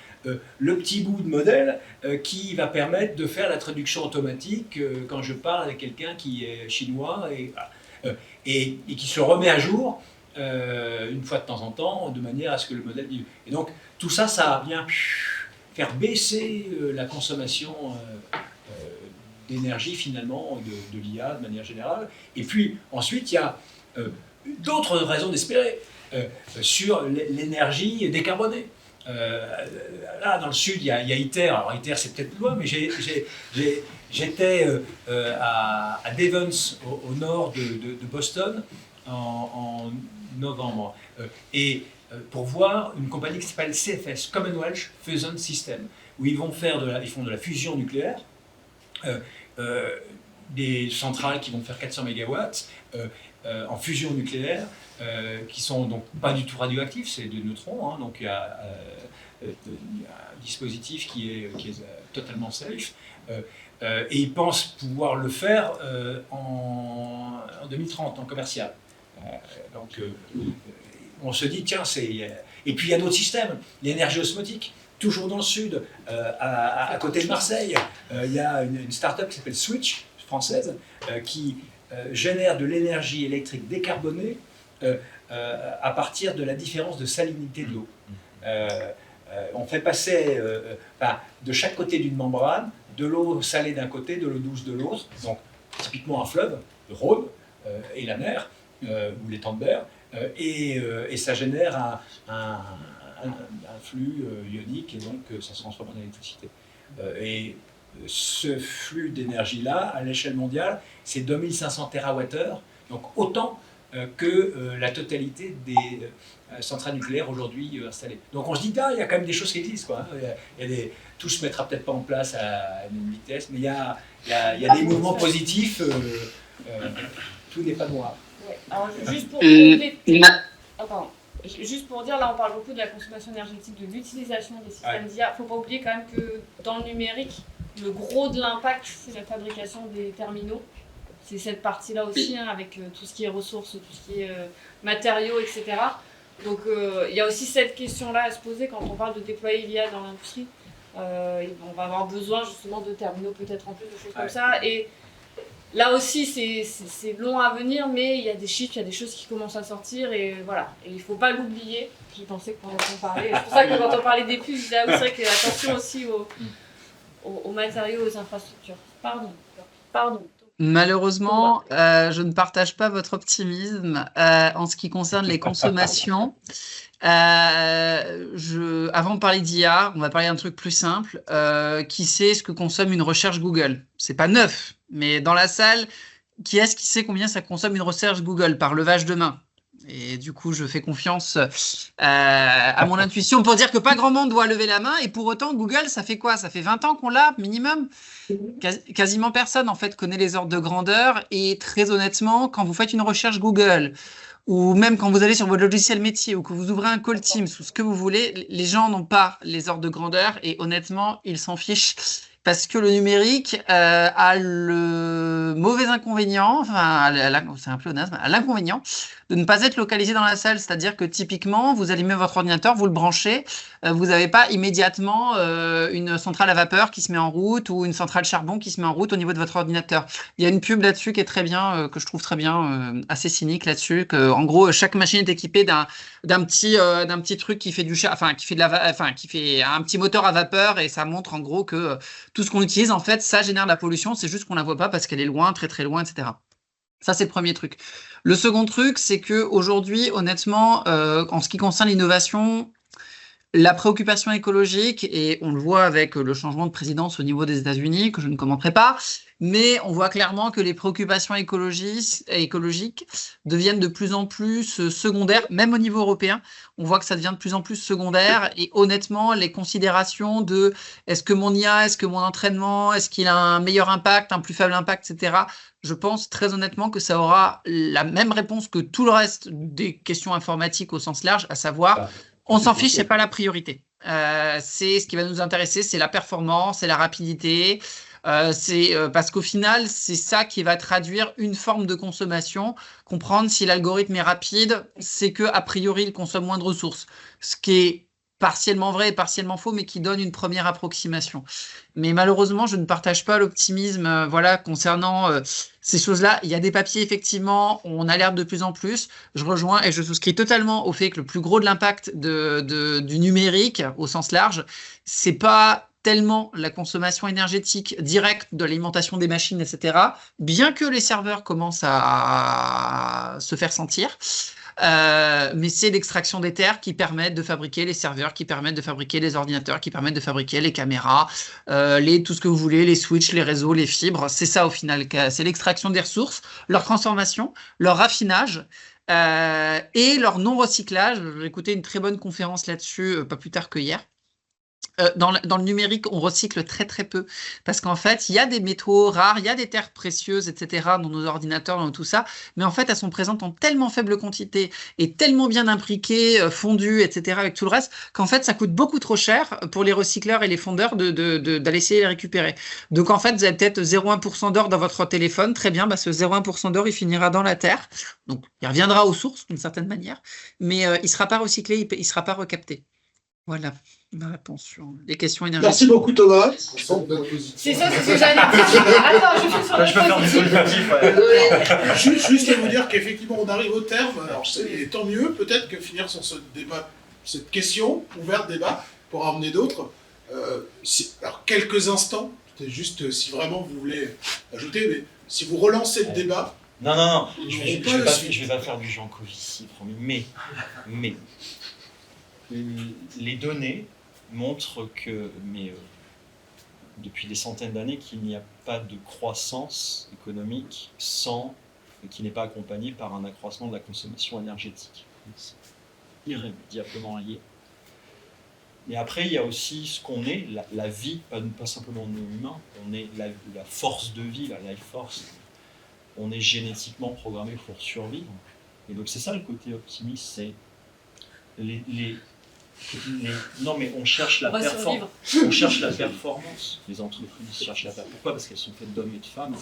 le petit bout de modèle qui va permettre de faire la traduction automatique quand je parle avec quelqu'un qui est chinois et qui se remet à jour une fois de temps en temps, de manière à ce que le modèle diminue. Et donc, tout ça, ça vient faire baisser la consommation d'énergie, finalement, de l'IA de manière générale. Et puis, ensuite, il y a d'autres raisons d'espérer sur l'énergie décarbonée. Là, dans le sud, il y a ITER. Alors, ITER, c'est peut-être plus loin, mais j'étais à Devens, au nord de Boston, en novembre. Pour voir une compagnie qui s'appelle CFS, Commonwealth Fusion System, où ils font de la fusion nucléaire, des centrales qui vont faire 400 MW en fusion nucléaire, qui sont donc pas du tout radioactifs, c'est des neutrons, hein, donc il y a un dispositif qui est totalement safe, et ils pensent pouvoir le faire en 2030, en commercial. Donc on se dit, tiens, et puis il y a d'autres systèmes, l'énergie osmotique, toujours dans le sud, à côté de Marseille, il y a une start-up qui s'appelle Switch, française, qui génère de l'énergie électrique décarbonée à partir de la différence de salinité de l'eau. On fait passer de chaque côté d'une membrane de l'eau salée d'un côté, de l'eau douce de l'autre, donc typiquement un fleuve, le Rhône et la mer, ou les temps de mer, et ça génère un flux ionique, et donc ça se transforme en électricité. Et ce flux d'énergie-là, à l'échelle mondiale, c'est 2500 TWh, donc autant que la totalité des centrales nucléaires aujourd'hui installées. Donc on se dit, il y a quand même des choses qui existent, quoi, hein. Tout se mettra peut-être pas en place à une vitesse, mais il y a des mouvements positifs, tout n'est pas noir.
Ouais. Alors, juste pour compléter, juste pour dire, là on parle beaucoup de la consommation énergétique, de l'utilisation des systèmes d'IA. Il ne faut pas oublier quand même que dans le numérique, le gros de l'impact, c'est la fabrication des terminaux. C'est cette partie-là aussi, hein, avec tout ce qui est ressources, tout ce qui est matériaux, etc. Donc il y a aussi cette question-là à se poser quand on parle de déployer l'IA dans l'industrie. On va avoir besoin justement de terminaux peut-être en plus, de choses comme ça. Et là aussi, c'est long à venir, mais il y a des chiffres, il y a des choses qui commencent à sortir, et voilà. Et il ne faut pas l'oublier. J'y pensais qu'on en parlait. C'est pour ça que quand on parlait des puces, c'est vrai que attention aussi aux matériaux, aux infrastructures. Pardon.
Malheureusement, je ne partage pas votre optimisme en ce qui concerne les consommations. Avant de parler d'IA, on va parler d'un truc plus simple. Qui sait ce que consomme une recherche Google? C'est pas neuf, mais dans la salle, qui est-ce qui sait combien ça consomme une recherche Google par levage de main? Et du coup, je fais confiance à mon intuition pour dire que pas grand monde doit lever la main. Et pour autant, Google, ça fait quoi? Ça fait 20 ans qu'on l'a, minimum. Quasiment personne, en fait, connaît les ordres de grandeur. Et très honnêtement, quand vous faites une recherche Google, ou même quand vous allez sur votre logiciel métier, ou que vous ouvrez un call Teams, ou ce que vous voulez, les gens n'ont pas les ordres de grandeur. Et honnêtement, ils s'en fichent. Parce que le numérique a le mauvais inconvénient, enfin, c'est un pléonasme, a l'inconvénient de ne pas être localisé dans la salle. C'est-à-dire que typiquement, vous allumez votre ordinateur, vous le branchez, vous n'avez pas immédiatement une centrale à vapeur qui se met en route ou une centrale charbon qui se met en route au niveau de votre ordinateur. Il y a une pub là-dessus qui est très bien, que je trouve très bien, assez cynique là-dessus, que en gros, chaque machine est équipée d'un petit truc qui fait qui fait un petit moteur à vapeur, et ça montre en gros que tout ce qu'on utilise, en fait, ça génère de la pollution, c'est juste qu'on la voit pas parce qu'elle est loin, très très loin, etc. Ça, c'est le premier truc. Le second truc, c'est que aujourd'hui, honnêtement, en ce qui concerne l'innovation, la préoccupation écologique, et on le voit avec le changement de présidence au niveau des États-Unis, que je ne commenterai pas, mais on voit clairement que les préoccupations écologiques deviennent de plus en plus secondaires, même au niveau européen. On voit que ça devient de plus en plus secondaire, et honnêtement, les considérations de est-ce que mon IA, est-ce que mon entraînement, est-ce qu'il a un meilleur impact, un plus faible impact, etc. Je pense très honnêtement que ça aura la même réponse que tout le reste des questions informatiques au sens large, à savoir on s'en fiche, c'est pas la priorité. C'est ce qui va nous intéresser, c'est la performance, c'est la rapidité. Parce qu'au final, c'est ça qui va traduire une forme de consommation. Comprendre si l'algorithme est rapide, c'est que a priori, il consomme moins de ressources. Ce qui est partiellement vrai et partiellement faux, mais qui donne une première approximation. Mais malheureusement, je ne partage pas l'optimisme voilà, concernant ces choses-là. Il y a des papiers, effectivement, on alerte de plus en plus. Je rejoins et je souscris totalement au fait que le plus gros de l'impact du numérique, au sens large, c'est pas tellement la consommation énergétique directe de l'alimentation des machines, etc., bien que les serveurs commencent à se faire sentir. Mais c'est l'extraction des terres qui permettent de fabriquer les serveurs, qui permettent de fabriquer les ordinateurs, qui permettent de fabriquer les caméras, tout ce que vous voulez, les switches, les réseaux, les fibres. C'est ça au final, c'est l'extraction des ressources, leur transformation, leur raffinage et leur non-recyclage. J'ai écouté une très bonne conférence là-dessus, pas plus tard que hier. Dans le numérique, on recycle très très peu parce qu'en fait, il y a des métaux rares, il y a des terres précieuses, etc. dans nos ordinateurs, dans tout ça, mais en fait, elles sont présentes en tellement faible quantité et tellement bien imbriquées, fondues, etc. avec tout le reste, qu'en fait, ça coûte beaucoup trop cher pour les recycleurs et les fondeurs d'aller essayer de les récupérer. Donc en fait, vous avez peut-être 0,1% d'or dans votre téléphone, très bien, ce 0,1% d'or, il finira dans la terre, donc il reviendra aux sources d'une certaine manière, mais il ne sera pas recyclé, il ne sera pas recapté. Voilà ma réponse sur les questions énergétiques.
Merci beaucoup Thomas.
C'est ça, c'est ce que j'allais dire. Attends, je fais sur
Je peux faire du positif.
Juste à vous dire qu'effectivement on arrive au terme, alors et tant mieux, peut-être que finir sur ce débat, cette question, ouverte débat, pour emmener d'autres. Alors quelques instants, c'est juste si vraiment vous voulez ajouter, mais si vous relancez le débat...
Non, je vais pas faire du Jean Covici, promis, mais les données montrent que, depuis des centaines d'années, qu'il n'y a pas de croissance économique qui n'est pas accompagnée par un accroissement de la consommation énergétique. C'est irrémédiablement lié. Mais après, il y a aussi ce qu'on est, la vie, pas simplement nous humains, on est la force de vie, la life force. On est génétiquement programmé pour survivre. Et donc c'est ça le côté optimiste, c'est non mais on cherche la performance. On cherche la performance. Les entreprises cherchent la performance. Pourquoi ? Parce qu'elles sont faites d'hommes et de femmes.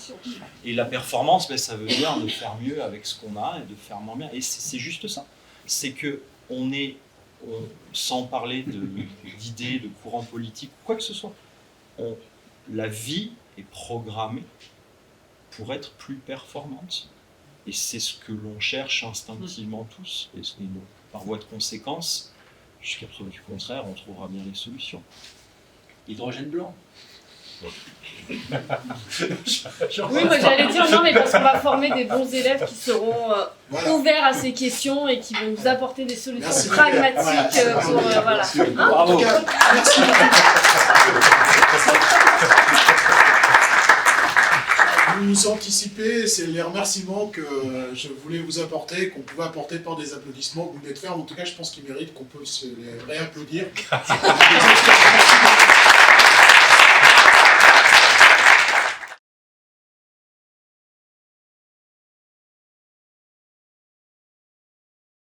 Et la performance, ça veut dire de faire mieux avec ce qu'on a et de faire moins bien. Et c'est juste ça. C'est que sans parler d'idées, de courants politiques, quoi que ce soit, la vie est programmée pour être plus performante. Et c'est ce que l'on cherche instinctivement tous. Et donc, par voie de conséquence, jusqu'à preuve du contraire, on trouvera bien les solutions.
Hydrogène blanc.
Oui, moi j'allais dire non, mais parce qu'on va former des bons élèves qui seront ouverts à ces questions et qui vont nous apporter des solutions pragmatiques pour voilà.
Bravo. Merci. Vous anticipez, c'est les remerciements que je voulais vous apporter, qu'on pouvait apporter par des applaudissements que vous venez de faire. En tout cas, je pense qu'ils méritent qu'on peut se les réapplaudir.